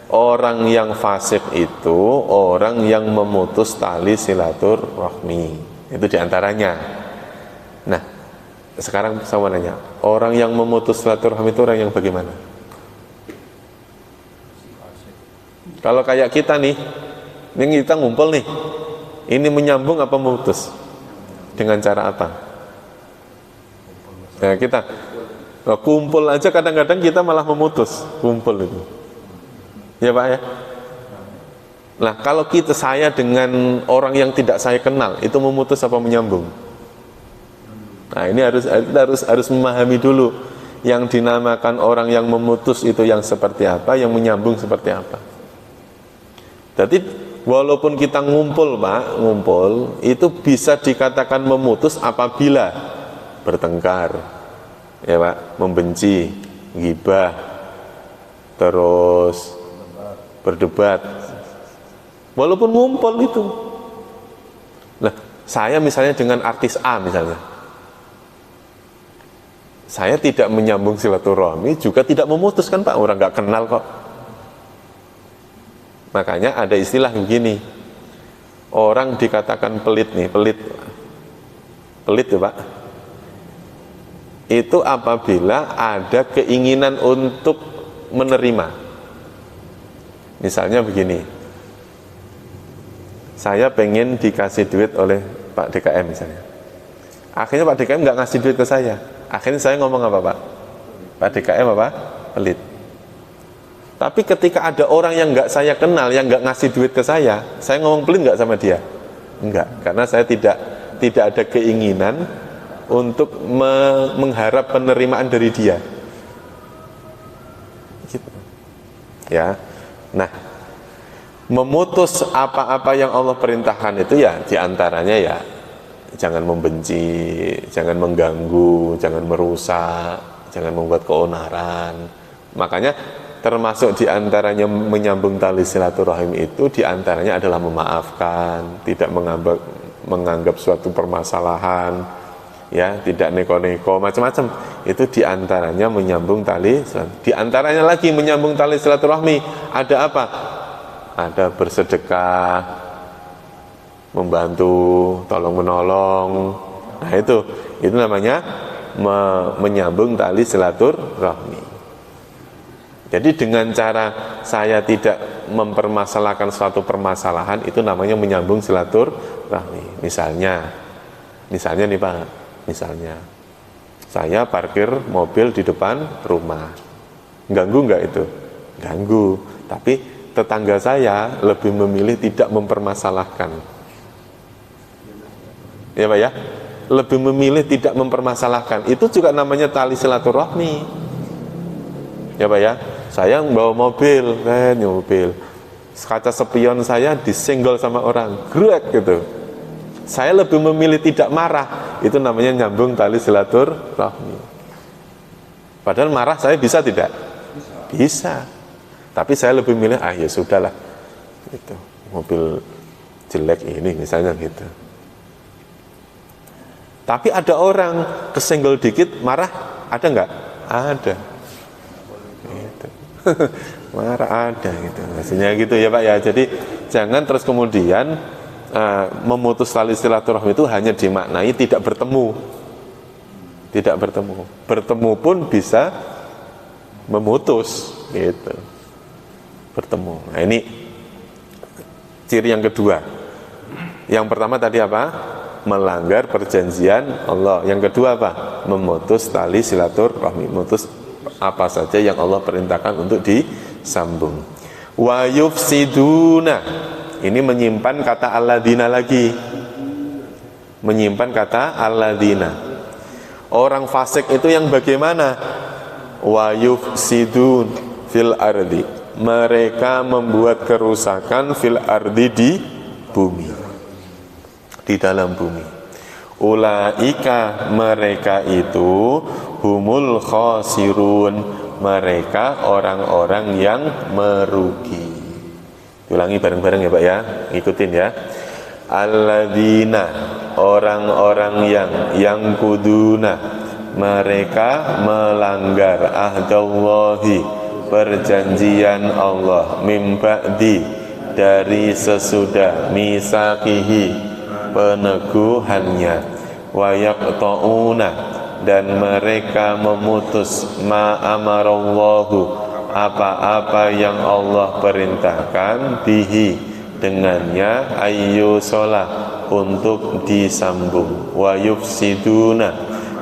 orang yang fasik itu orang yang memutus tali silaturahmi. Itu diantaranya. Nah, sekarang saya mau nanya, orang yang memutus silaturahmi itu orang yang bagaimana? Kalau kayak kita nih, ini kita ngumpul nih, ini menyambung apa memutus? Dengan cara apa? Nah, kita kumpul aja kadang-kadang kita malah memutus kumpul itu. Ya Pak ya. Nah, kalau saya dengan orang yang tidak saya kenal itu memutus apa menyambung? Nah, ini harus memahami dulu yang dinamakan orang yang memutus itu yang seperti apa, yang menyambung seperti apa. Jadi walaupun kita ngumpul Pak, itu bisa dikatakan memutus apabila bertengkar, ya Pak, membenci, ghibah, terus berdebat, walaupun ngumpul itu. Nah, saya misalnya dengan artis A misalnya, saya tidak menyambung silaturahmi, juga tidak memutuskan Pak, orang nggak kenal kok. Makanya ada istilah begini, orang dikatakan pelit nih, pelit ya Pak, itu apabila ada keinginan untuk menerima. Misalnya begini, saya pengen dikasih duit oleh Pak DKM misalnya, akhirnya Pak DKM nggak ngasih duit ke saya, akhirnya saya ngomong apa Pak? Pak DKM apa? Pelit. Tapi ketika ada orang yang nggak saya kenal, yang nggak ngasih duit ke saya ngomong pelit nggak sama dia? Enggak, karena saya tidak ada keinginan untuk mengharap penerimaan dari dia. Gitu. Ya. Nah, memutus apa-apa yang Allah perintahkan itu ya diantaranya ya jangan membenci, jangan mengganggu, jangan merusak, jangan membuat keonaran. Makanya termasuk diantaranya menyambung tali silaturahim itu diantaranya adalah memaafkan, tidak menganggap suatu permasalahan, ya, tidak neko-neko, macam-macam. Itu diantaranya menyambung tali silaturahmi. Diantaranya lagi menyambung tali silaturahmi ada apa? Ada bersedekah, membantu, tolong menolong. Nah itu namanya menyambung tali silaturahmi. Jadi dengan cara saya tidak mempermasalahkan suatu permasalahan, itu namanya menyambung silaturahmi. Misalnya nih Pak, misalnya saya parkir mobil di depan rumah, ganggu nggak itu? Ganggu. Tapi tetangga saya lebih memilih tidak mempermasalahkan. Ya Pak ya, lebih memilih tidak mempermasalahkan. Itu juga namanya tali silaturahmi. Ya Pak ya, saya bawa mobil, kaca spion saya disenggol sama orang, grek gitu. Saya lebih memilih tidak marah. Itu namanya nyambung tali silaturahmi. Padahal marah saya bisa tidak? Bisa. Tapi saya lebih milih, ya sudahlah, gitu. Mobil jelek ini misalnya gitu. Tapi ada orang kesenggol dikit marah, ada nggak? Ada. Gitu. Marah ada gitu. Maksudnya gitu ya Pak ya. Jadi jangan terus kemudian memutus tali silaturahmi itu hanya dimaknai tidak bertemu. Tidak bertemu. Bertemu pun bisa memutus gitu. Bertemu. Nah ini ciri yang kedua. Yang pertama tadi apa? Melanggar perjanjian Allah. Yang kedua apa? Memutus tali silaturahmi, memutus apa saja yang Allah perintahkan untuk disambung. Wa yufsiduna, ini menyimpan kata alladzina lagi, menyimpan kata alladzina. Orang fasik itu yang bagaimana? Wa yufsidun fil ardi, mereka membuat kerusakan fil ardi, di bumi, di dalam bumi. Ulaika, mereka itu humul khasirun, mereka orang-orang yang merugi. Ulangi bareng-bareng ya Pak ya, ikutin ya. Alladzina, orang-orang yang kuduna, mereka melanggar ahdallahi, perjanjian Allah, mim ba'di, dari sesudah misaqihi, peneguhannya, wa yaqta'una, dan mereka memutus ma amarallahu, apa-apa yang Allah perintahkan, bihi, dengannya, ayyusolah, untuk disambung, wa yufsiduna,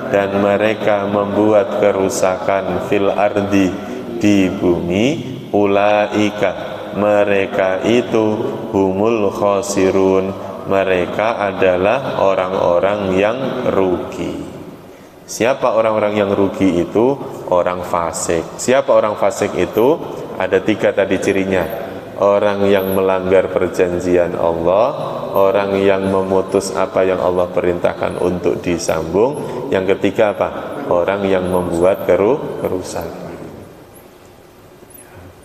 dan mereka membuat kerusakan fil ardi, di bumi, ulaika, mereka itu humul khasirun, mereka adalah orang-orang yang rugi. Siapa orang-orang yang rugi itu? Orang fasik. Siapa orang fasik itu? Ada 3 tadi cirinya. Orang yang melanggar perjanjian Allah, orang yang memutus apa yang Allah perintahkan untuk disambung. Yang ketiga apa? Orang yang membuat kerusakan.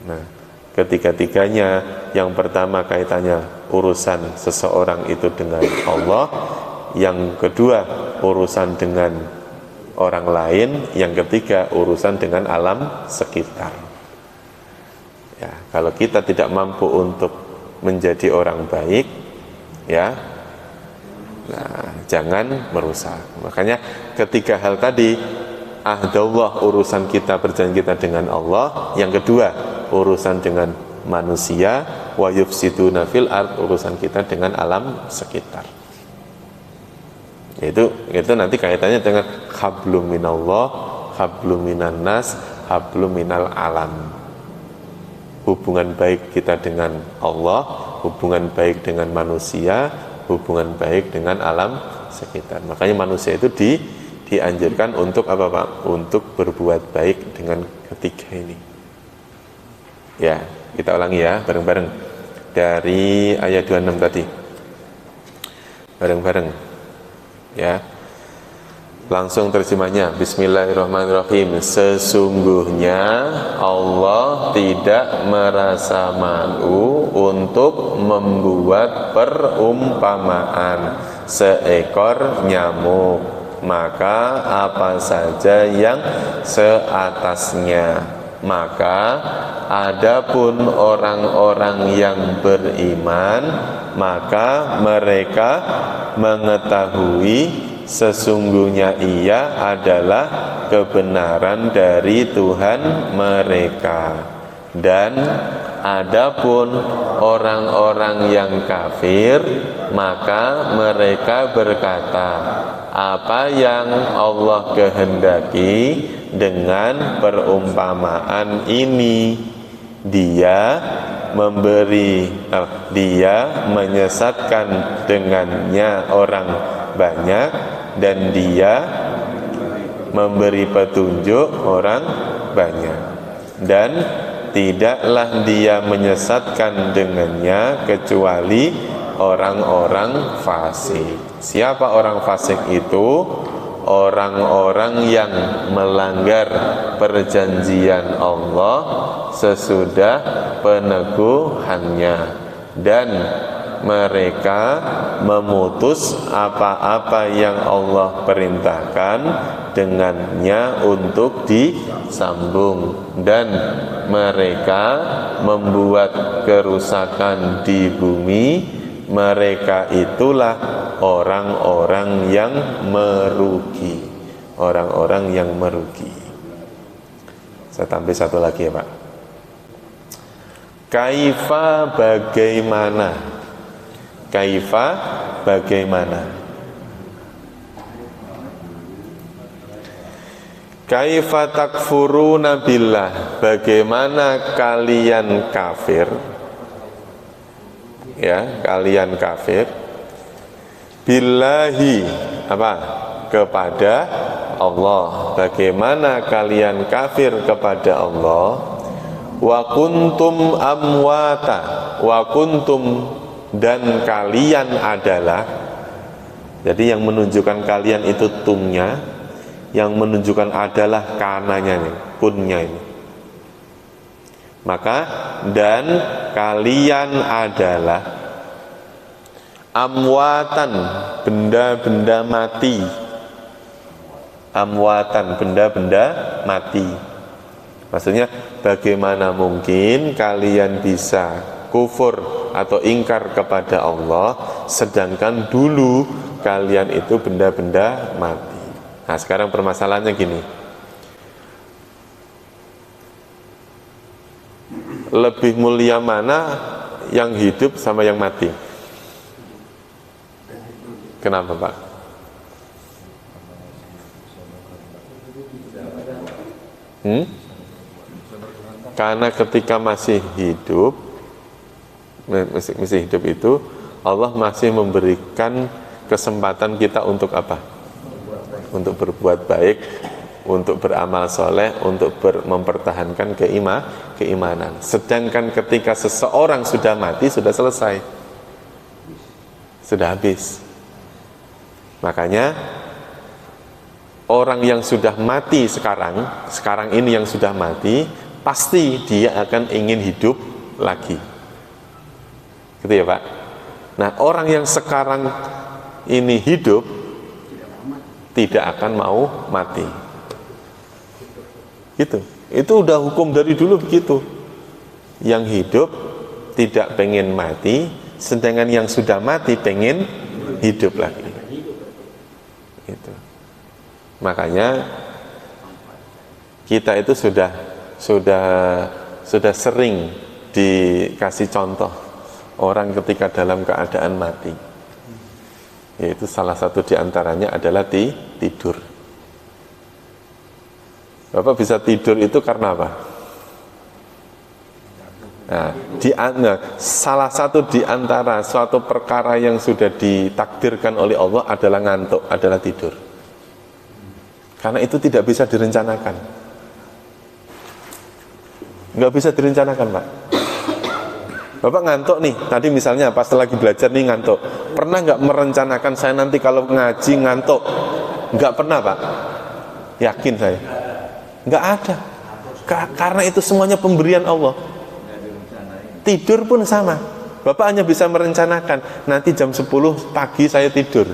Nah, ketiga-tiganya, yang pertama kaitannya urusan seseorang itu dengan Allah, yang kedua urusan dengan orang lain, yang ketiga urusan dengan alam sekitar. Ya, kalau kita tidak mampu untuk menjadi orang baik, ya, nah, jangan merusak. Makanya ketiga hal tadi, ahdallah, urusan kita, perjanjian kita dengan Allah, yang kedua urusan dengan manusia, wa yufsiduna fil ard, urusan kita dengan alam sekitar. Itu nanti kaitannya dengan hablum minallah, hablum minan nas, hablum minal alam. Hubungan baik kita dengan Allah, hubungan baik dengan manusia, hubungan baik dengan alam sekitar. Makanya manusia itu dianjurkan untuk apa Pak? Untuk berbuat baik dengan ketiga ini. Ya, kita ulangi ya bareng-bareng dari ayat 26 tadi. Bareng-bareng. Ya. Langsung terjemahnya. Bismillahirrahmanirrahim. Sesungguhnya Allah tidak merasa malu untuk membuat perumpamaan seekor nyamuk, maka apa saja yang seatasnya. Maka adapun orang-orang yang beriman, maka mereka mengetahui sesungguhnya ia adalah kebenaran dari Tuhan mereka. Dan adapun orang-orang yang kafir, maka mereka berkata, apa yang Allah kehendaki dengan perumpamaan ini, dia menyesatkan dengannya orang banyak, dan dia memberi petunjuk orang banyak, dan tidaklah dia menyesatkan dengannya kecuali orang-orang fasik. Siapa orang fasik itu? Orang-orang yang melanggar perjanjian Allah sesudah peneguhannya, dan mereka memutus apa-apa yang Allah perintahkan dengannya untuk disambung, dan mereka membuat kerusakan di bumi. Mereka itulah orang-orang yang merugi. Orang-orang yang merugi. Saya tambah satu lagi ya Pak. Kaifa bagaimana? Kaifa bagaimana? Kaifa takfuruna billah? Bagaimana kalian kafir? Ya, kalian kafir billahi apa? Kepada Allah. Bagaimana kalian kafir kepada Allah? Wa kuntum amwata, wa kuntum, dan kalian adalah. Jadi yang menunjukkan kalian itu tumnya, yang menunjukkan adalah kananya nih, kunnya ini. Maka dan kalian adalah amwatan, benda-benda mati. Amwatan, benda-benda mati. Maksudnya bagaimana mungkin kalian bisa kufur atau ingkar kepada Allah sedangkan dulu kalian itu benda-benda mati. Nah sekarang permasalahannya gini, lebih mulia mana yang hidup sama yang mati? Kenapa Pak? Karena ketika masih hidup itu Allah masih memberikan kesempatan kita untuk apa? Untuk berbuat baik, untuk beramal soleh, untuk mempertahankan keimanan. Sedangkan ketika seseorang sudah mati, sudah selesai, sudah habis. Makanya orang yang sudah mati sekarang ini yang sudah mati, pasti dia akan ingin hidup lagi. Gitu ya Pak? Nah orang yang sekarang ini hidup tidak akan mau mati. Gitu. Itu udah hukum dari dulu begitu. Yang hidup tidak pengen mati, sedangkan yang sudah mati pengen hidup lagi. Gitu. Makanya kita itu sudah sering dikasih contoh orang ketika dalam keadaan mati. Yaitu salah satu diantaranya adalah tidur. Bapak bisa tidur itu karena apa? Nah, salah satu diantara suatu perkara yang sudah ditakdirkan oleh Allah adalah ngantuk, adalah tidur. Karena itu tidak bisa direncanakan. Nggak bisa direncanakan, Pak. Bapak ngantuk nih, tadi misalnya pas lagi belajar nih ngantuk. Pernah nggak merencanakan saya nanti kalau ngaji ngantuk? Nggak pernah, Pak. Yakin saya. Nggak ada. Karena itu semuanya pemberian Allah. Tidur pun sama. Bapak hanya bisa merencanakan, nanti jam 10 pagi saya tidur.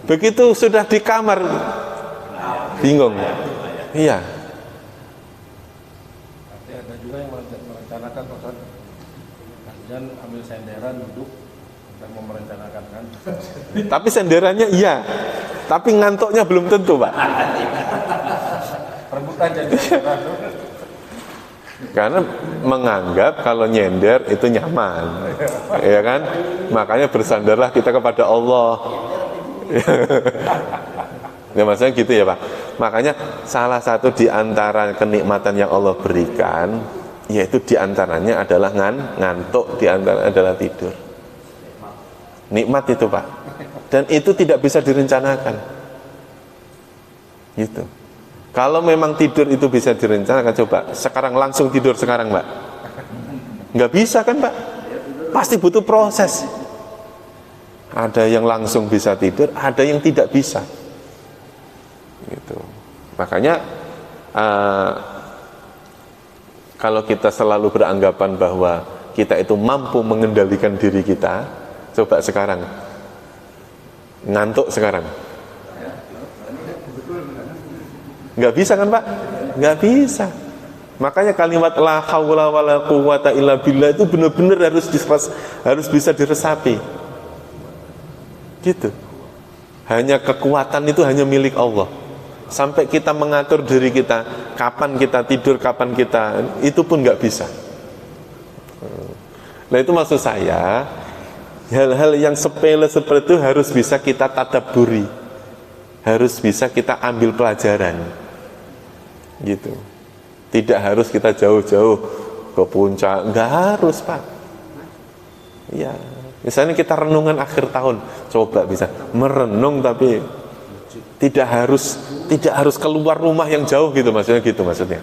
Begitu sudah di kamar, bingung. Iya. Ada juga yang merencanakan Ustaz, kajian ambil senderan duduk dan mau merencanakan kan. Tapi senderannya iya. Tapi ngantuknya belum tentu, Pak. Rebutan jadi senderan. Karena menganggap kalau nyender itu nyaman, ya kan? Makanya bersandarlah kita kepada Allah. Ya maksudnya gitu ya, Pak. Makanya salah satu di antara kenikmatan yang Allah berikan, yaitu di antaranya adalah ngantuk, di antaranya adalah tidur. Nikmat itu, Pak. Dan itu tidak bisa direncanakan. Gitu. Kalau memang tidur itu bisa direncanakan, coba sekarang langsung tidur sekarang, Mbak. Nggak bisa kan, Pak? Pasti butuh proses. Ada yang langsung bisa tidur, ada yang tidak bisa. Gitu. Makanya kalau kita selalu beranggapan bahwa kita itu mampu mengendalikan diri kita, coba sekarang ngantuk sekarang. Nggak bisa kan, Pak? Nggak bisa. Makanya kalimat la haula wala quwata illa billah itu benar-benar harus bisa diresapi. Gitu. Hanya kekuatan itu hanya milik Allah. Sampai kita mengatur diri kita, kapan kita tidur, kapan kita, itu pun nggak bisa. Nah itu maksud saya, hal-hal yang sepele seperti itu harus bisa kita tadabburi, harus bisa kita ambil pelajaran. Gitu. Tidak harus kita jauh-jauh ke puncak, nggak harus, Pak. Ya, misalnya kita renungan akhir tahun, coba bisa merenung tapi tidak harus keluar rumah yang jauh gitu maksudnya.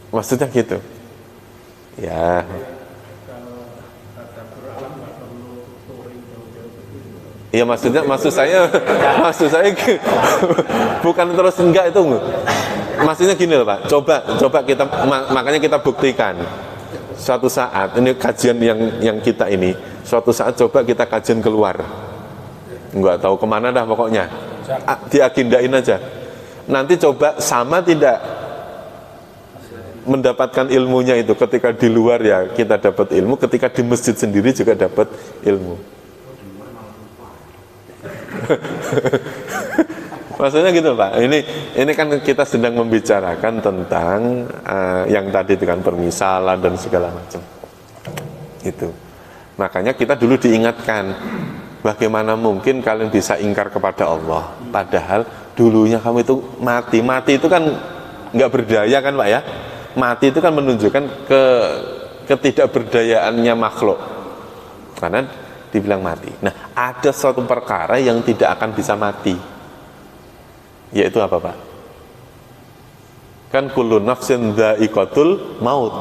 Maksudnya gitu. Ya. Iya maksud saya bukan terus enggak itu. Maksudnya gini loh, Pak. Coba kita makanya kita buktikan. Suatu saat ini kajian yang kita ini, suatu saat coba kita kajian keluar. Enggak tahu kemana dah pokoknya. Diagendain aja. Nanti coba sama tidak mendapatkan ilmunya itu ketika di luar ya kita dapat ilmu, ketika di masjid sendiri juga dapat ilmu. Maksudnya gitu, Pak. Ini kan kita sedang membicarakan tentang yang tadi itu kan permisalan dan segala macam. Itu. Makanya kita dulu diingatkan, bagaimana mungkin kalian bisa ingkar kepada Allah, padahal dulunya kamu itu mati itu kan nggak berdaya kan, Pak ya? Mati itu kan menunjukkan ketidakberdayaannya makhluk. Karena dibilang mati. Nah, ada suatu perkara yang tidak akan bisa mati. Yaitu apa, Pak? Kan kullu nafsin dha'iqatul maut.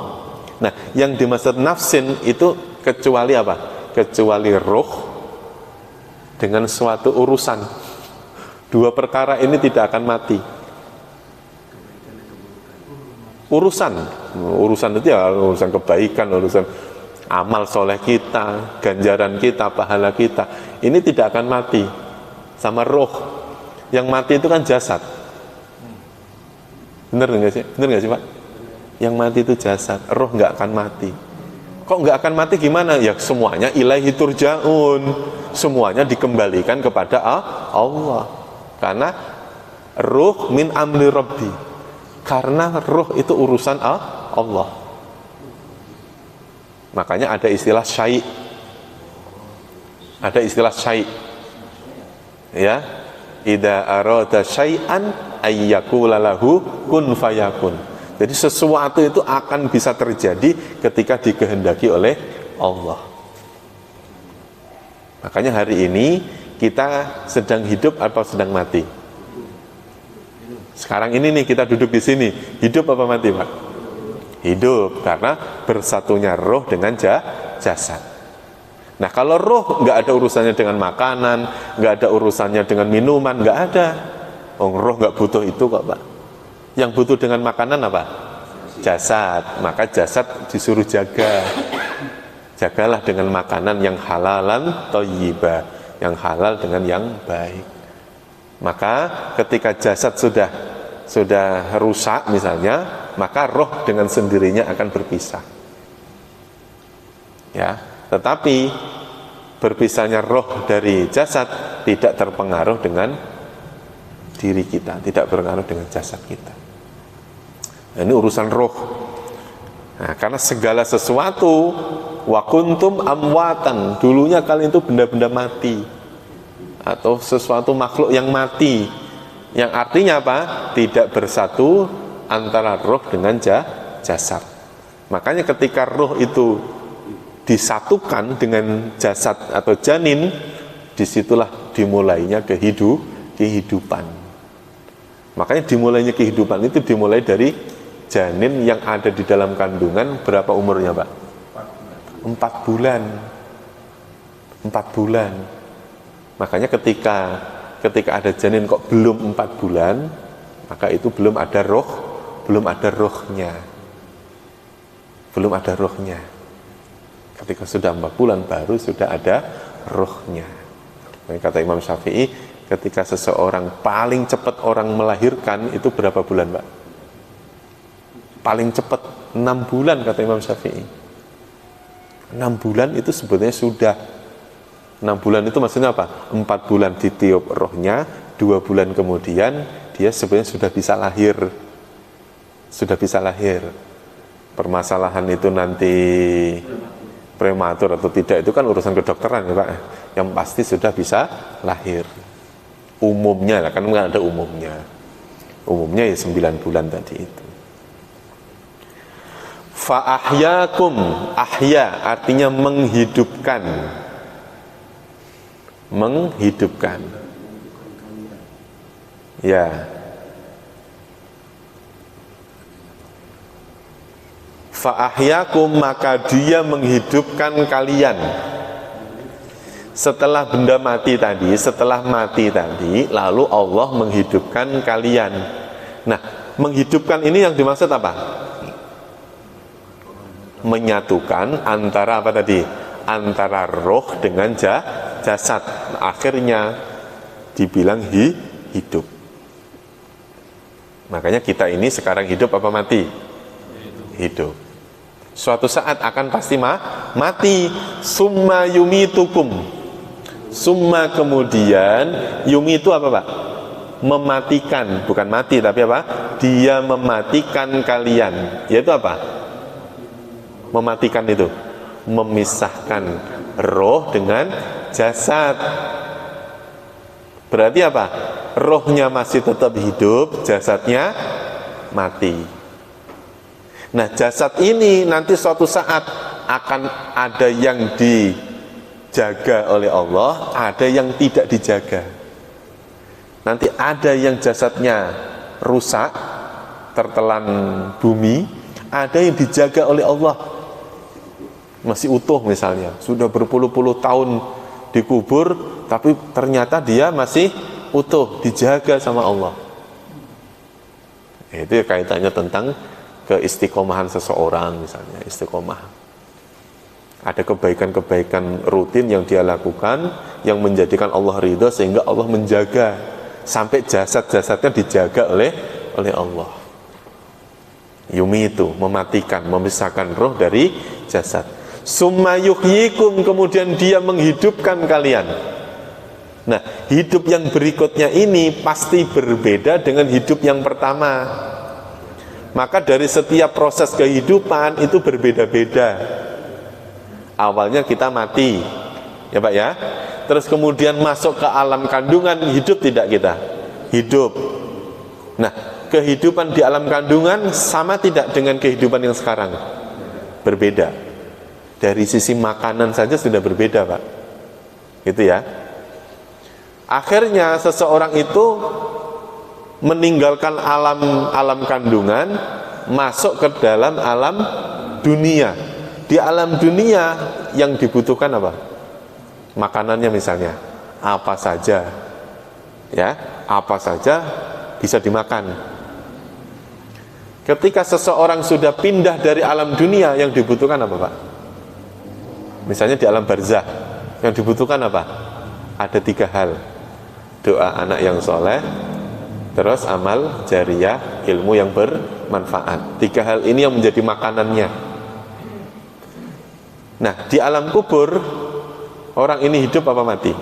Nah, yang dimaksud nafsin itu kecuali apa? Kecuali ruh dengan suatu urusan. Dua perkara ini tidak akan mati. Urusan itu ya urusan kebaikan, urusan amal soleh kita, ganjaran kita, pahala kita, ini tidak akan mati. Sama roh. Yang mati itu kan jasad. Bener nggak sih, Pak? Yang mati itu jasad, roh nggak akan mati. Kok nggak akan mati gimana? Ya semuanya ilaihi turja'un, semuanya dikembalikan kepada Allah. Karena ruh min amri rabbi. Karena ruh itu urusan Allah. Makanya ada istilah syai'. Ya. Idza arada syai'an ayyakula lahu kun fayakun. Jadi sesuatu itu akan bisa terjadi ketika dikehendaki oleh Allah. Makanya hari ini kita sedang hidup atau sedang mati? Sekarang ini nih kita duduk di sini, hidup apa mati, Pak? Hidup, karena bersatunya roh dengan jasad. Nah, kalau roh nggak ada urusannya dengan makanan, nggak ada urusannya dengan minuman, nggak ada. Roh nggak butuh itu kok, Pak. Yang butuh dengan makanan apa? Jasad. Maka jasad disuruh jaga. Jagalah dengan makanan yang halalan thayyibah, yang halal dengan yang baik. Maka ketika jasad sudah rusak misalnya, maka roh dengan sendirinya akan berpisah. Ya, tetapi berpisahnya roh dari jasad tidak terpengaruh dengan diri kita, tidak berpengaruh dengan jasad kita. Nah, ini urusan roh. Nah, karena segala sesuatu wa kuntum amwatan, dulunya kalian itu benda-benda mati atau sesuatu makhluk yang mati, yang artinya apa? Tidak bersatu antara roh dengan jasad. Makanya ketika roh itu disatukan dengan jasad atau janin, disitulah dimulainya kehidupan. Makanya dimulainya kehidupan itu dimulai dari janin yang ada di dalam kandungan. Berapa umurnya, Pak? 4 bulan. 4 bulan. Makanya ketika ada janin kok belum 4 bulan, maka itu belum ada rohnya. Belum ada rohnya. Ketika sudah 4 bulan baru sudah ada rohnya. Kata Imam Syafi'i, ketika seseorang paling cepat orang melahirkan itu berapa bulan, Pak? Paling cepat 6 bulan kata Imam Syafi'i. 6 bulan itu sebetulnya sudah. 6 bulan itu maksudnya apa? 4 bulan ditiup rohnya, 2 bulan kemudian dia sebenarnya sudah bisa lahir. Sudah bisa lahir. Permasalahan itu nanti prematur atau tidak itu kan urusan kedokteran ya, Pak. Yang pasti sudah bisa lahir. Umumnya lah, kan nggak ada umumnya. Umumnya ya 9 bulan tadi itu. Fa'ahyakum, ahya artinya menghidupkan. Menghidupkan. Ya. Fa'ahyakum, maka dia menghidupkan kalian. Setelah benda mati tadi, setelah mati tadi, lalu Allah menghidupkan kalian. Nah, menghidupkan ini yang dimaksud apa? Menyatukan antara apa tadi? Antara roh dengan jasad. Akhirnya dibilang hidup. Makanya kita ini sekarang hidup apa mati? Hidup. Suatu saat akan pasti mati. Summa yumitukum. Summa kemudian yumitu apa, Pak? Mematikan, bukan mati tapi apa? Dia mematikan kalian. Yaitu apa? Mematikan itu memisahkan roh dengan jasad. Berarti apa? Rohnya masih tetap hidup, jasadnya mati. Nah, jasad ini nanti suatu saat akan ada yang dijaga oleh Allah, ada yang tidak dijaga. Nanti ada yang jasadnya rusak, tertelan bumi, ada yang dijaga oleh Allah. Masih utuh misalnya, sudah berpuluh-puluh tahun dikubur, tapi ternyata dia masih utuh, dijaga sama Allah. Itu kaitannya tentang keistiqomahan seseorang misalnya, istiqomah. Ada kebaikan-kebaikan rutin yang dia lakukan, yang menjadikan Allah ridha sehingga Allah menjaga, sampai jasad-jasadnya dijaga oleh Allah. Yumi itu, mematikan, memisahkan roh dari jasad. Summa yuhyikum, kemudian dia menghidupkan kalian. Nah, hidup yang berikutnya ini pasti berbeda dengan hidup yang pertama. Maka dari setiap proses kehidupan itu berbeda-beda. Awalnya kita mati, ya Pak ya. Terus kemudian masuk ke alam kandungan, hidup tidak kita? Hidup. Nah, kehidupan di alam kandungan sama tidak dengan kehidupan yang sekarang? Berbeda. Dari sisi makanan saja sudah berbeda, Pak. Gitu ya. Akhirnya seseorang itu meninggalkan alam kandungan, masuk ke dalam alam dunia. Di alam dunia yang dibutuhkan apa? Makanannya misalnya, apa saja, ya, apa saja bisa dimakan. Ketika seseorang sudah pindah dari alam dunia, yang dibutuhkan apa, Pak? Misalnya di alam barzah, yang dibutuhkan apa? Ada 3 hal: doa anak yang soleh, terus amal jariyah, ilmu yang bermanfaat. 3 hal ini yang menjadi makanannya. Nah, di alam kubur, orang ini hidup apa mati?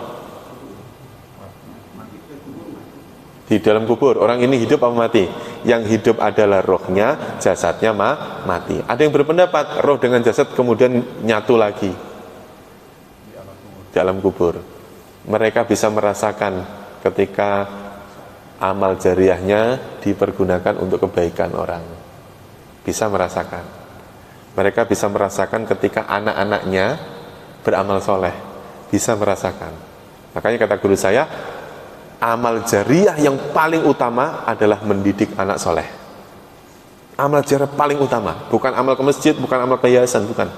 Di dalam kubur, orang ini hidup apa mati? Yang hidup adalah rohnya, jasadnya mati. Ada yang berpendapat roh dengan jasad kemudian nyatu lagi di alam kubur. Mereka bisa merasakan ketika amal jariyahnya dipergunakan untuk kebaikan orang. Bisa merasakan. Mereka bisa merasakan ketika anak-anaknya beramal soleh. Bisa merasakan. Makanya kata guru saya, amal jariyah yang paling utama adalah mendidik anak soleh. Amal jariyah paling utama. Bukan amal ke masjid, bukan amal ke yayasan, bukan.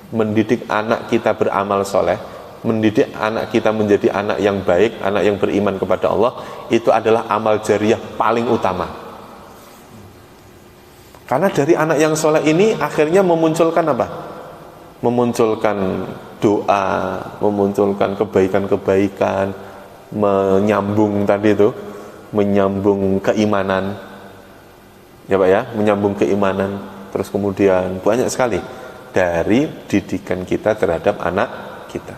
Mendidik anak kita beramal soleh, mendidik anak kita menjadi anak yang baik, anak yang beriman kepada Allah, itu adalah amal jariyah paling utama. Karena dari anak yang soleh ini akhirnya memunculkan apa? Memunculkan doa, memunculkan kebaikan-kebaikan, menyambung tadi itu, menyambung keimanan, ya Pak ya, menyambung keimanan. Terus kemudian banyak sekali dari didikan kita terhadap anak kita.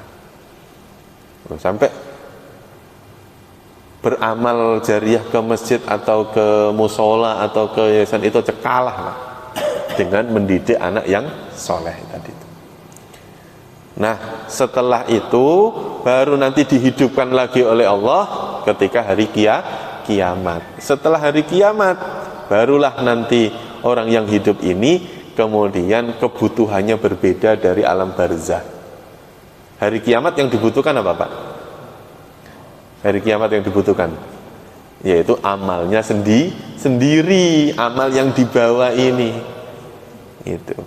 Sampai beramal jariyah ke masjid atau ke musola atau ke yayasan itu kalah Pak, dengan mendidik anak yang soleh tadi itu. Nah, setelah itu baru nanti dihidupkan lagi oleh Allah ketika hari kiamat. Setelah hari kiamat, barulah nanti orang yang hidup ini kemudian kebutuhannya berbeda dari alam barzah. Hari kiamat yang dibutuhkan apa Pak? Hari kiamat yang dibutuhkan yaitu amalnya sendiri, amal yang dibawa ini. Itu.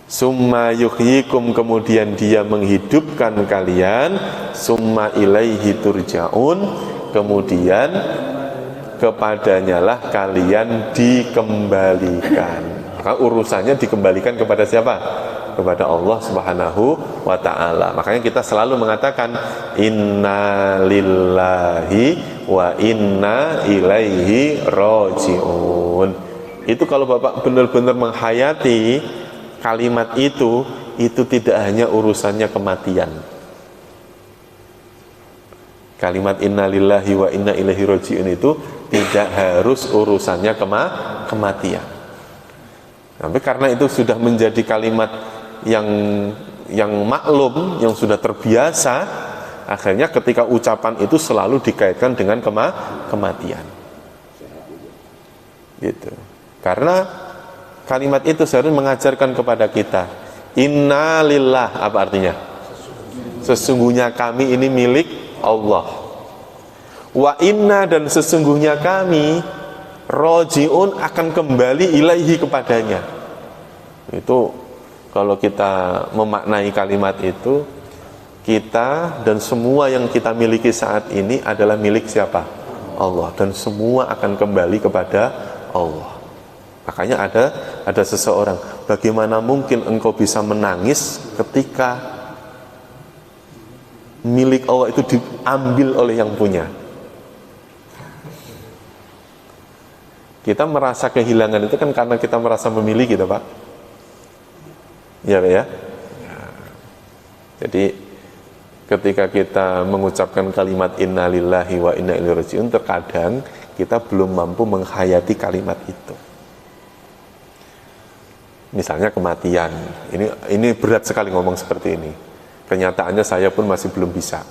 Summa yuhyikum, kemudian dia menghidupkan kalian, summa ilaihi turja'un, kemudian kepadanya lah kalian dikembalikan. Maka urusannya dikembalikan kepada siapa? Kepada Allah Subhanahu wa ta'ala. Makanya kita selalu mengatakan inna lillahi wa inna ilaihi roji'un. Itu kalau Bapak benar-benar menghayati kalimat itu tidak hanya urusannya kematian. Kalimat inna lillahi wa inna ilaihi roji'un itu tidak harus urusannya kematian. Tapi karena itu sudah menjadi kalimat yang maklum, yang sudah terbiasa, akhirnya ketika ucapan itu selalu dikaitkan dengan kematian. Gitu. Karena kalimat itu seharusnya mengajarkan kepada kita, inna lillah, apa artinya? Sesungguhnya kami ini milik Allah. Wa inna, dan sesungguhnya kami roji'un, akan kembali ilaihi, kepadanya. Itu kalau kita memaknai kalimat itu, kita dan semua yang kita miliki saat ini adalah milik siapa? Allah. Dan semua akan kembali kepada Allah. Makanya ada seseorang, bagaimana mungkin engkau bisa menangis ketika milik Allah itu diambil oleh yang punya? Kita merasa kehilangan itu kan karena kita merasa memiliki, gitu Pak. Ya Pak ya. Jadi ketika kita mengucapkan kalimat inna lillahi wa inna ilaihi raji'un, terkadang kita belum mampu menghayati kalimat itu. Misalnya kematian. Ini berat sekali ngomong seperti ini. Kenyataannya saya pun masih belum bisa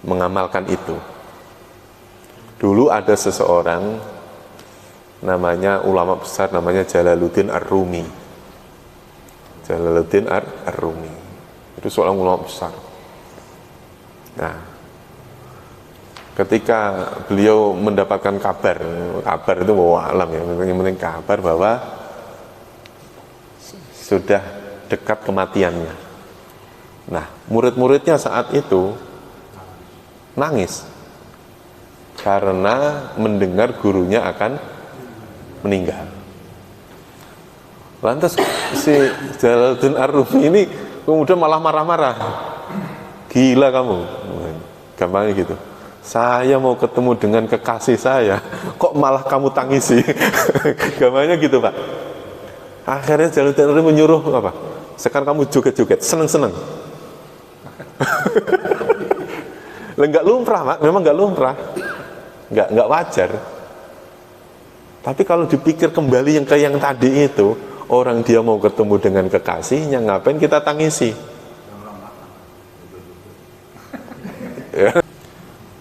mengamalkan itu. Dulu ada seseorang namanya, ulama besar namanya Jalaluddin Ar-Rumi. Jalaluddin Ar-Rumi itu seorang ulama besar. Nah, ketika beliau mendapatkan kabar itu alam ya, yang penting kabar bahwa sudah dekat kematiannya. Nah, murid-muridnya saat itu nangis karena mendengar gurunya akan meninggal. Lantas si Jalaluddin Ar-Rumi ini kemudian malah marah-marah. Gila kamu, gampangnya gitu. Saya mau ketemu dengan kekasih saya, kok malah kamu tangisi? Gampangnya gitu, Pak. Akhirnya Jalaluddin Ar-Rumi menyuruh apa? Sekarang kamu joget-joget, seneng-seneng. Nggak lumrah, Pak. Memang nggak lumrah, nggak wajar. Tapi kalau dipikir kembali yang tadi itu, orang dia mau ketemu dengan kekasihnya, ngapain kita tangisi? Ya.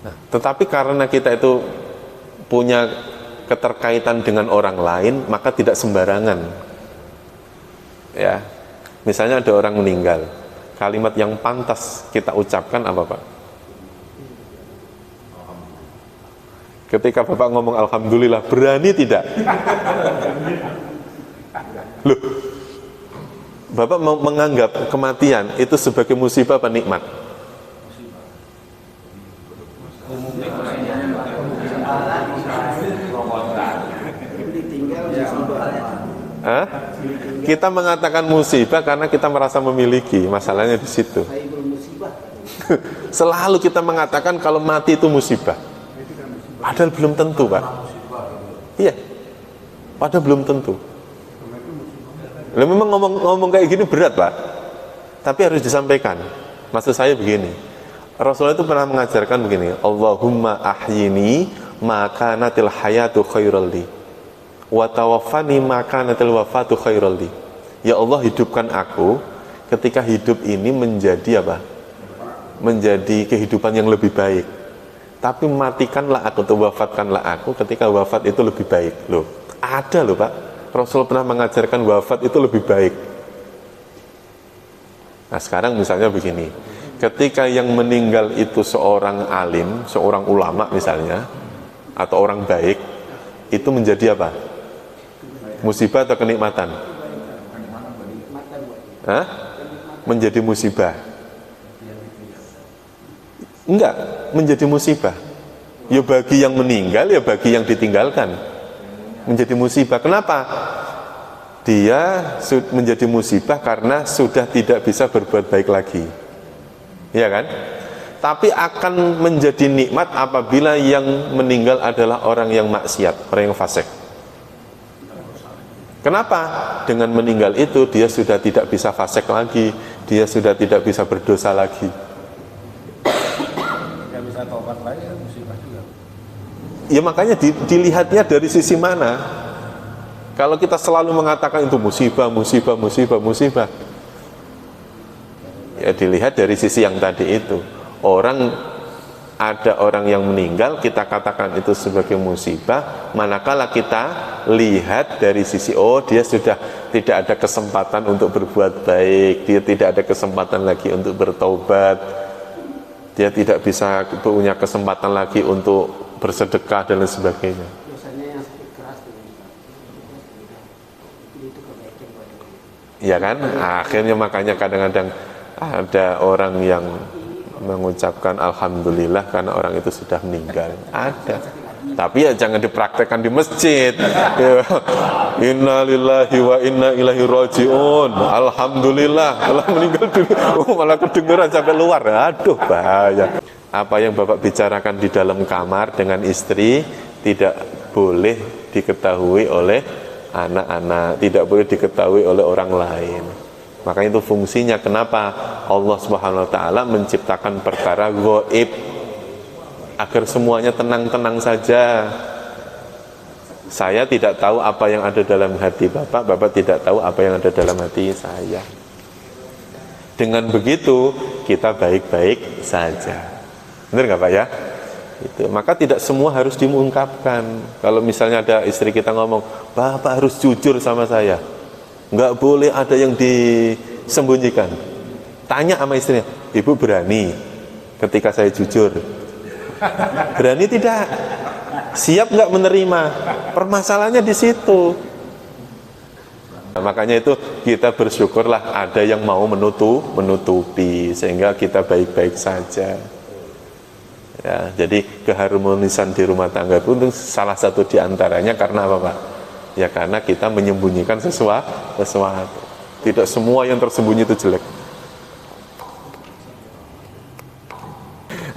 Nah, tetapi karena kita itu punya keterkaitan dengan orang lain, maka tidak sembarangan. Ya, misalnya ada orang meninggal, kalimat yang pantas kita ucapkan apa, Pak? Ketika Bapak ngomong alhamdulillah, berani tidak? Loh, Bapak mau menganggap kematian itu sebagai musibah apa nikmat? Hah? Kita mengatakan musibah karena kita merasa memiliki, masalahnya di situ. Selalu kita mengatakan kalau mati itu musibah. Padahal belum tentu, Pak. Iya, padahal belum tentu. Lah memang ngomong kayak gini berat, Pak. Tapi harus disampaikan. Maksud saya begini, Rasulullah itu pernah mengajarkan begini, Allahumma ahyini maka natil hayatu khairul li, wa tawaffani maka natil wafatu khairul li. Ya Allah, hidupkan aku ketika hidup ini menjadi apa? Menjadi kehidupan yang lebih baik. Tapi matikanlah aku atau wafatkanlah aku ketika wafat itu lebih baik. Loh, ada loh, Pak. Rasul pernah mengajarkan wafat itu lebih baik. Nah, sekarang misalnya begini, ketika yang meninggal itu seorang alim, seorang ulama misalnya, atau orang baik, itu menjadi apa? Musibah atau kenikmatan? Hah? Menjadi musibah. Enggak, menjadi musibah. Ya bagi yang meninggal, ya bagi yang ditinggalkan. Menjadi musibah. Kenapa? Dia menjadi musibah karena sudah tidak bisa berbuat baik lagi. Iya kan? Tapi akan menjadi nikmat apabila yang meninggal adalah orang yang maksiat, orang yang fasik. Kenapa? Dengan meninggal itu dia sudah tidak bisa fasik lagi, dia sudah tidak bisa berdosa lagi. Tobat lagi ya, musibah juga. Ya makanya dilihatnya dari sisi mana. Kalau kita selalu mengatakan itu musibah, ya dilihat dari sisi yang tadi itu. Ada orang yang meninggal, kita katakan itu sebagai musibah, manakala kita lihat dari sisi, oh dia sudah tidak ada kesempatan untuk berbuat baik, dia tidak ada kesempatan lagi untuk bertaubat, dia tidak bisa punya kesempatan lagi untuk bersedekah dan lain sebagainya. Biasanya yang sakit keras itu kebaikan. Ya kan? Akhirnya makanya kadang-kadang ada orang yang mengucapkan alhamdulillah karena orang itu sudah meninggal. Ada. Tapi ya jangan dipraktekkan di masjid. Ya. Inna lillahi wa inna ilaihi raji'un. Alhamdulillah. Allah meninggal dulu. Malah kedengeran sampai luar. Aduh, bahaya. Apa yang Bapak bicarakan di dalam kamar dengan istri tidak boleh diketahui oleh anak-anak, tidak boleh diketahui oleh orang lain. Makanya itu fungsinya kenapa Allah Subhanahu wa taala menciptakan perkara gaib, agar semuanya tenang-tenang saja. Saya tidak tahu apa yang ada dalam hati Bapak, Bapak tidak tahu apa yang ada dalam hati saya. Dengan begitu kita baik-baik saja. Benar nggak Pak ya? Itu. Maka tidak semua harus diungkapkan. Kalau misalnya ada istri kita ngomong, Bapak harus jujur sama saya, nggak boleh ada yang disembunyikan. Tanya sama istrinya, Ibu berani ketika saya jujur? Berani tidak? Siap nggak menerima? Permasalahannya di situ. Nah, makanya itu kita bersyukurlah ada yang mau menutupi sehingga kita baik-baik saja. Ya, jadi keharmonisan di rumah tangga itu salah satu diantaranya karena apa, Pak? Ya karena kita menyembunyikan sesuatu. Tidak semua yang tersembunyi itu jelek.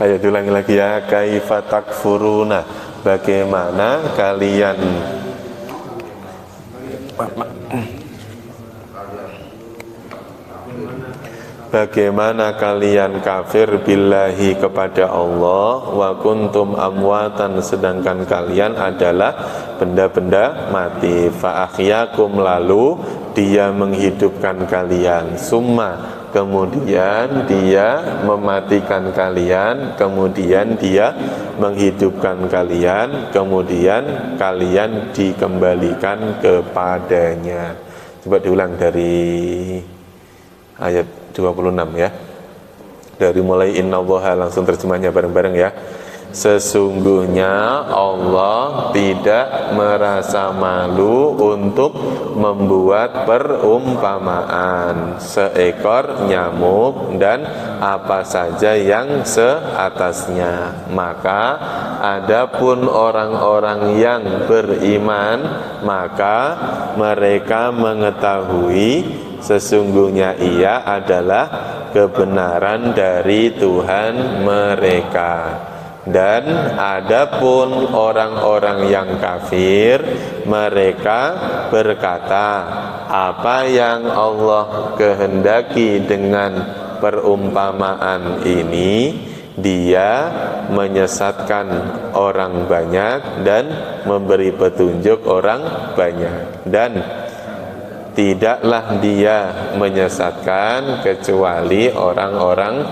Ayo diulangi lagi ya. Kaifa takfuruna, bagaimana kalian kafir billahi kepada Allah, wa kuntum amwatan sedangkan kalian adalah benda-benda mati, fa ahyakum lalu dia menghidupkan kalian, summa kemudian dia mematikan kalian, kemudian dia menghidupkan kalian, kemudian kalian dikembalikan kepadanya. Coba diulang dari ayat 26 ya. Dari mulai innallaha, langsung terjemahnya bareng-bareng ya. Sesungguhnya Allah tidak merasa malu untuk membuat perumpamaan seekor nyamuk dan apa saja yang seatasnya. Maka adapun orang-orang yang beriman, maka mereka mengetahui sesungguhnya ia adalah kebenaran dari Tuhan mereka. Dan adapun orang-orang yang kafir, mereka berkata, apa yang Allah kehendaki dengan perumpamaan ini, dia menyesatkan orang banyak dan memberi petunjuk orang banyak, dan tidaklah dia menyesatkan kecuali orang-orang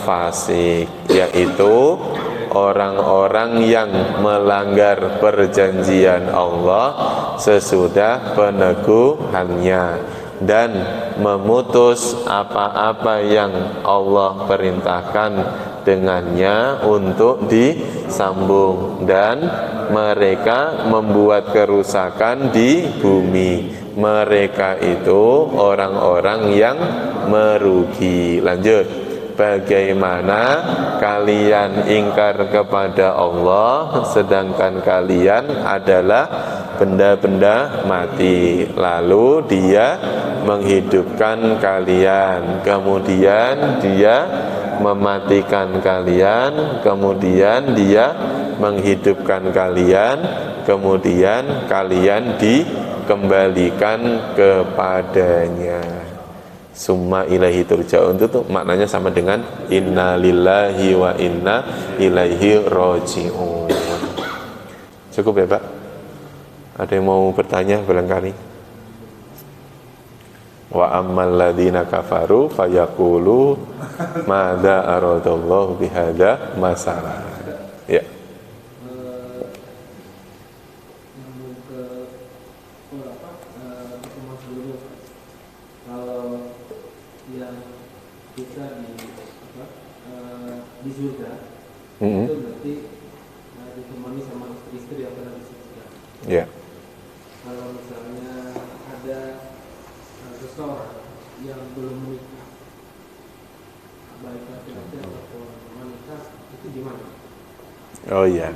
fasik, yaitu orang-orang yang melanggar perjanjian Allah sesudah peneguhannya dan memutus apa-apa yang Allah perintahkan dengannya untuk disambung, dan mereka membuat kerusakan di bumi. Mereka itu orang-orang yang merugi. Lanjut. Bagaimana kalian ingkar kepada Allah sedangkan kalian adalah benda-benda mati, lalu dia menghidupkan kalian, kemudian dia mematikan kalian, kemudian dia menghidupkan kalian, kemudian kalian dikembalikan kepadanya. Summa ilaihi turja'un itu tuh maknanya sama dengan inna lillahi wa inna ilaihi raji'un. Cukup ya Pak? Ada yang mau bertanya barangkali? Wa ammal ladzina kafaru fayaqulu madza aradallahu bihadza masalah. Ya. Di surga itu berarti ditemani sama istri-istri yang pernah disucikan. Ya. Kalau misalnya ada seseorang yang belum menikah, baik laki-laki ataupun wanita, itu gimana? Oh iya.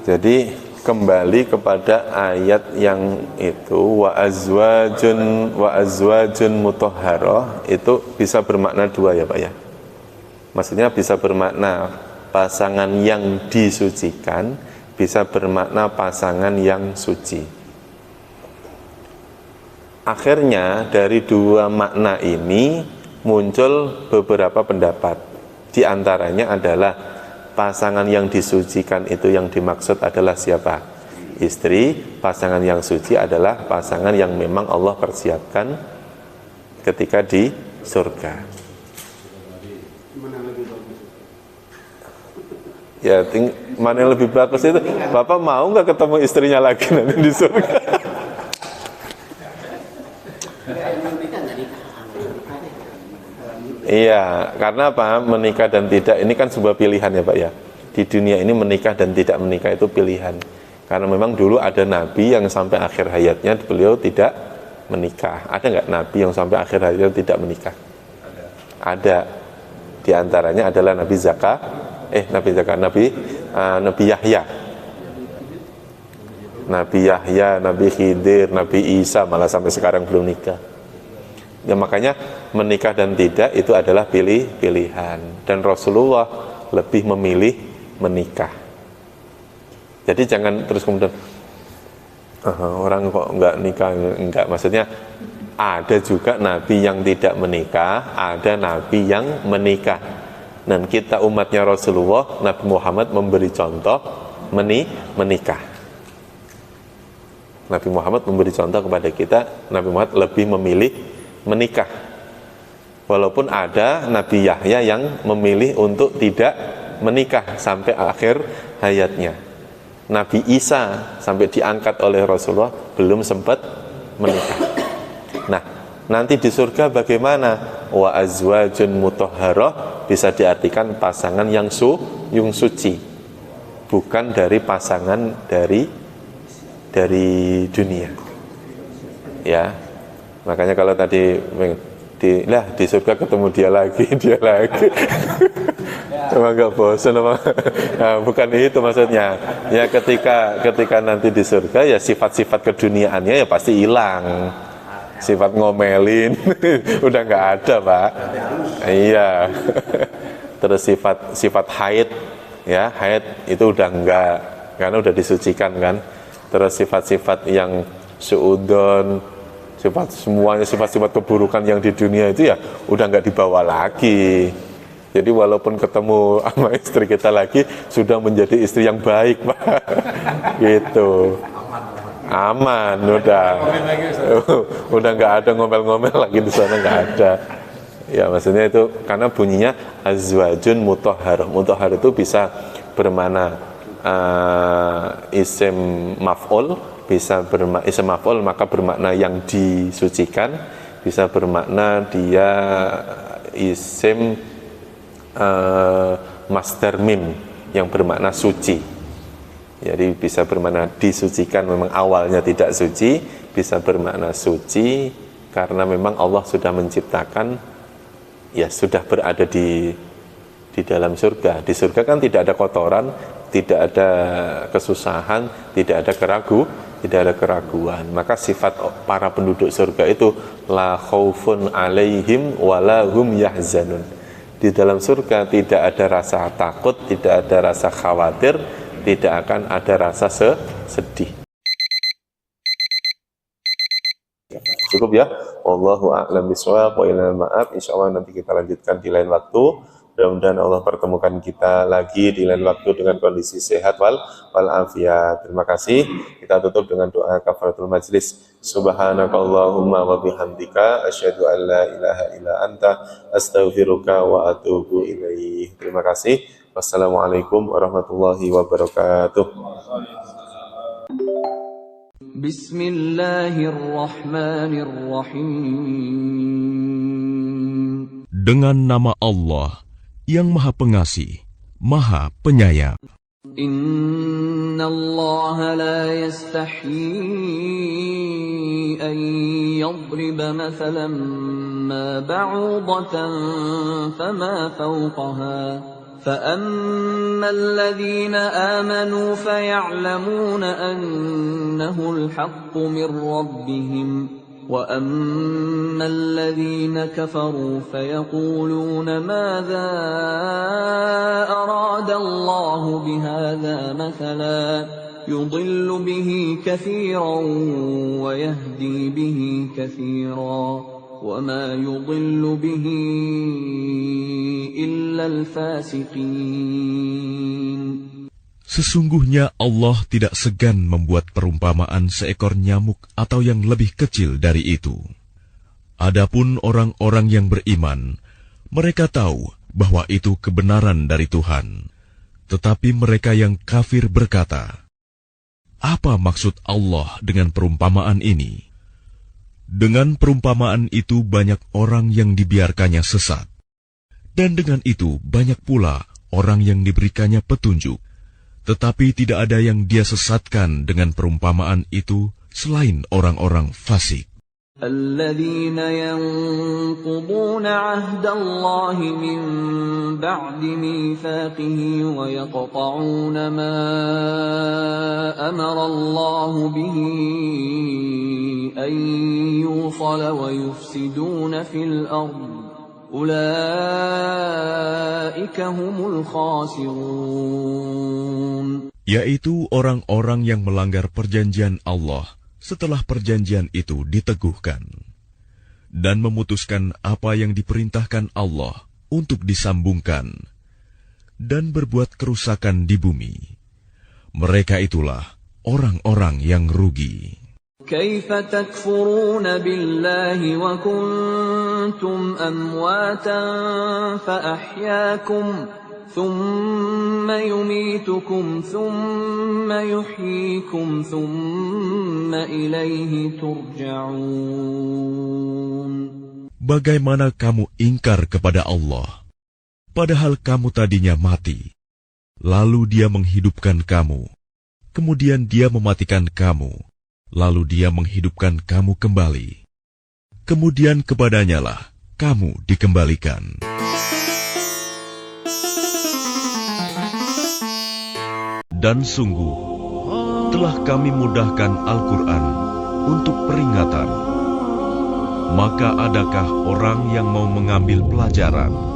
Jadi kembali kepada ayat yang itu wa azwajun mutahharah, itu bisa bermakna dua ya Pak ya. Maksudnya bisa bermakna pasangan yang disucikan, bisa bermakna pasangan yang suci. Akhirnya dari dua makna ini muncul beberapa pendapat. Di antaranya adalah pasangan yang disucikan itu yang dimaksud adalah siapa? Istri. Pasangan yang suci adalah pasangan yang memang Allah persiapkan ketika di surga. Ya, mana yang lebih bagus itu? Bapak mau nggak ketemu istrinya lagi nanti di surga? Iya, karena apa? Menikah dan tidak ini kan sebuah pilihan ya Pak ya. Di dunia ini menikah dan tidak menikah itu pilihan. Karena memang dulu ada nabi yang sampai akhir hayatnya beliau tidak menikah. Ada nggak nabi yang sampai akhir hayatnya tidak menikah? Ada. Di antaranya adalah Nabi Nabi Yahya. Nabi Yahya, Nabi Khidir, Nabi Isa malah sampai sekarang belum nikah. Ya makanya menikah dan tidak itu adalah pilihan. Dan Rasulullah lebih memilih menikah. Jadi jangan terus kemudian orang kok nggak nikah, enggak. Maksudnya ada juga nabi yang tidak menikah, ada nabi yang menikah. Dan kita umatnya Rasulullah, Nabi Muhammad memberi contoh menikah. Nabi Muhammad memberi contoh kepada kita, Nabi Muhammad lebih memilih menikah. Walaupun ada Nabi Yahya yang memilih untuk tidak menikah sampai akhir hayatnya. Nabi Isa sampai diangkat oleh Rasulullah belum sempat menikah. Nah, nanti di surga bagaimana? Wa azwajun mutahharah bisa diartikan pasangan yang suci, bukan dari pasangan dari dunia. Ya. Makanya kalau tadi di surga ketemu dia lagi. Emang gak bosan apa? Nah, bukan itu maksudnya. Ya ketika nanti di surga ya sifat-sifat keduniaannya ya pasti hilang. Sifat ngomelin udah nggak ada Pak. Iya. Terus sifat haid, ya haid itu udah enggak, karena udah disucikan kan. Terus sifat-sifat yang suudon, semuanya sifat-sifat keburukan yang di dunia itu ya udah nggak dibawa lagi. Jadi walaupun ketemu sama istri kita lagi sudah menjadi istri yang baik Pak. Gitu. Aman udah nggak ada ngomel-ngomel lagi di sana, nggak ada. Ya maksudnya itu karena bunyinya azwajun mutahhar itu bisa bermakna isim maf'ul, bisa bermakna isim maf'ul maka bermakna yang disucikan, bisa bermakna dia isim masdar mim yang bermakna suci. Jadi bisa bermakna disucikan, memang awalnya tidak suci, bisa bermakna suci karena memang Allah sudah menciptakan, ya sudah berada di dalam surga. Di surga kan tidak ada kotoran, tidak ada kesusahan, tidak ada keraguan. Maka sifat para penduduk surga itu la khaufun alaihim wala hum yahzanun. Di dalam surga tidak ada rasa takut, tidak ada rasa khawatir, tidak akan ada rasa sedih. Cukup ya. Wallahu a'lam bishawab wa ilal ma'ab. Insyaallah nanti kita lanjutkan di lain waktu. Mudah-mudahan Allah pertemukan kita lagi di lain waktu dengan kondisi sehat wal afiat. Terima kasih. Kita tutup dengan doa kafaratul majlis. Subhanakallahumma wa bihamdika asyhadu an la ilaha illa anta astaghfiruka wa atubu ilaih. Terima kasih. Wassalamualaikum warahmatullahi wabarakatuh. Bismillahirrahmanirrahim. Dengan nama Allah yang Maha Pengasih, Maha Penyayang. Inna Allah la yastahyi an yadriba mathalan ma ba'udatan fama fawqaha. فأما الذين آمنوا فيعلمون أنه الحق من ربهم وأما الذين كفروا فيقولون ماذا أراد الله بهذا مثلا يضل به كثيرا ويهدي به كثيرا وما يضل به إلا الفاسقين. Sesungguhnya Allah tidak segan membuat perumpamaan seekor nyamuk atau yang lebih kecil dari itu. Adapun orang-orang yang beriman, mereka tahu bahwa itu kebenaran dari Tuhan. Tetapi mereka yang kafir berkata, apa maksud Allah dengan perumpamaan ini? Dengan perumpamaan itu banyak orang yang dibiarkannya sesat. Dan dengan itu banyak pula orang yang diberikannya petunjuk, tetapi tidak ada yang dia sesatkan dengan perumpamaan itu selain orang-orang fasik. الذين ينقضون عهد الله من بعد ميثاقه ويقطعون ما أمر الله به أن يوصل ويفسدون في الأرض أولئك هم الخاسرون. Yaitu orang-orang yang melanggar perjanjian Allah setelah perjanjian itu diteguhkan, dan memutuskan apa yang diperintahkan Allah untuk disambungkan, dan berbuat kerusakan di bumi. Mereka itulah orang-orang yang rugi. كيف تكفرون بالله وكنتم أمواتا فأحياكم ثم يميتكم ثم يحييكم ثم إليه ترجعون. Bagaimana kamu ingkar kepada Allah, padahal kamu tadinya mati, lalu Dia menghidupkan kamu, kemudian Dia mematikan kamu, lalu Dia menghidupkan kamu kembali, kemudian kepadanyalah kamu dikembalikan. Dan sungguh, telah kami mudahkan Al-Quran untuk peringatan. Maka adakah orang yang mau mengambil pelajaran?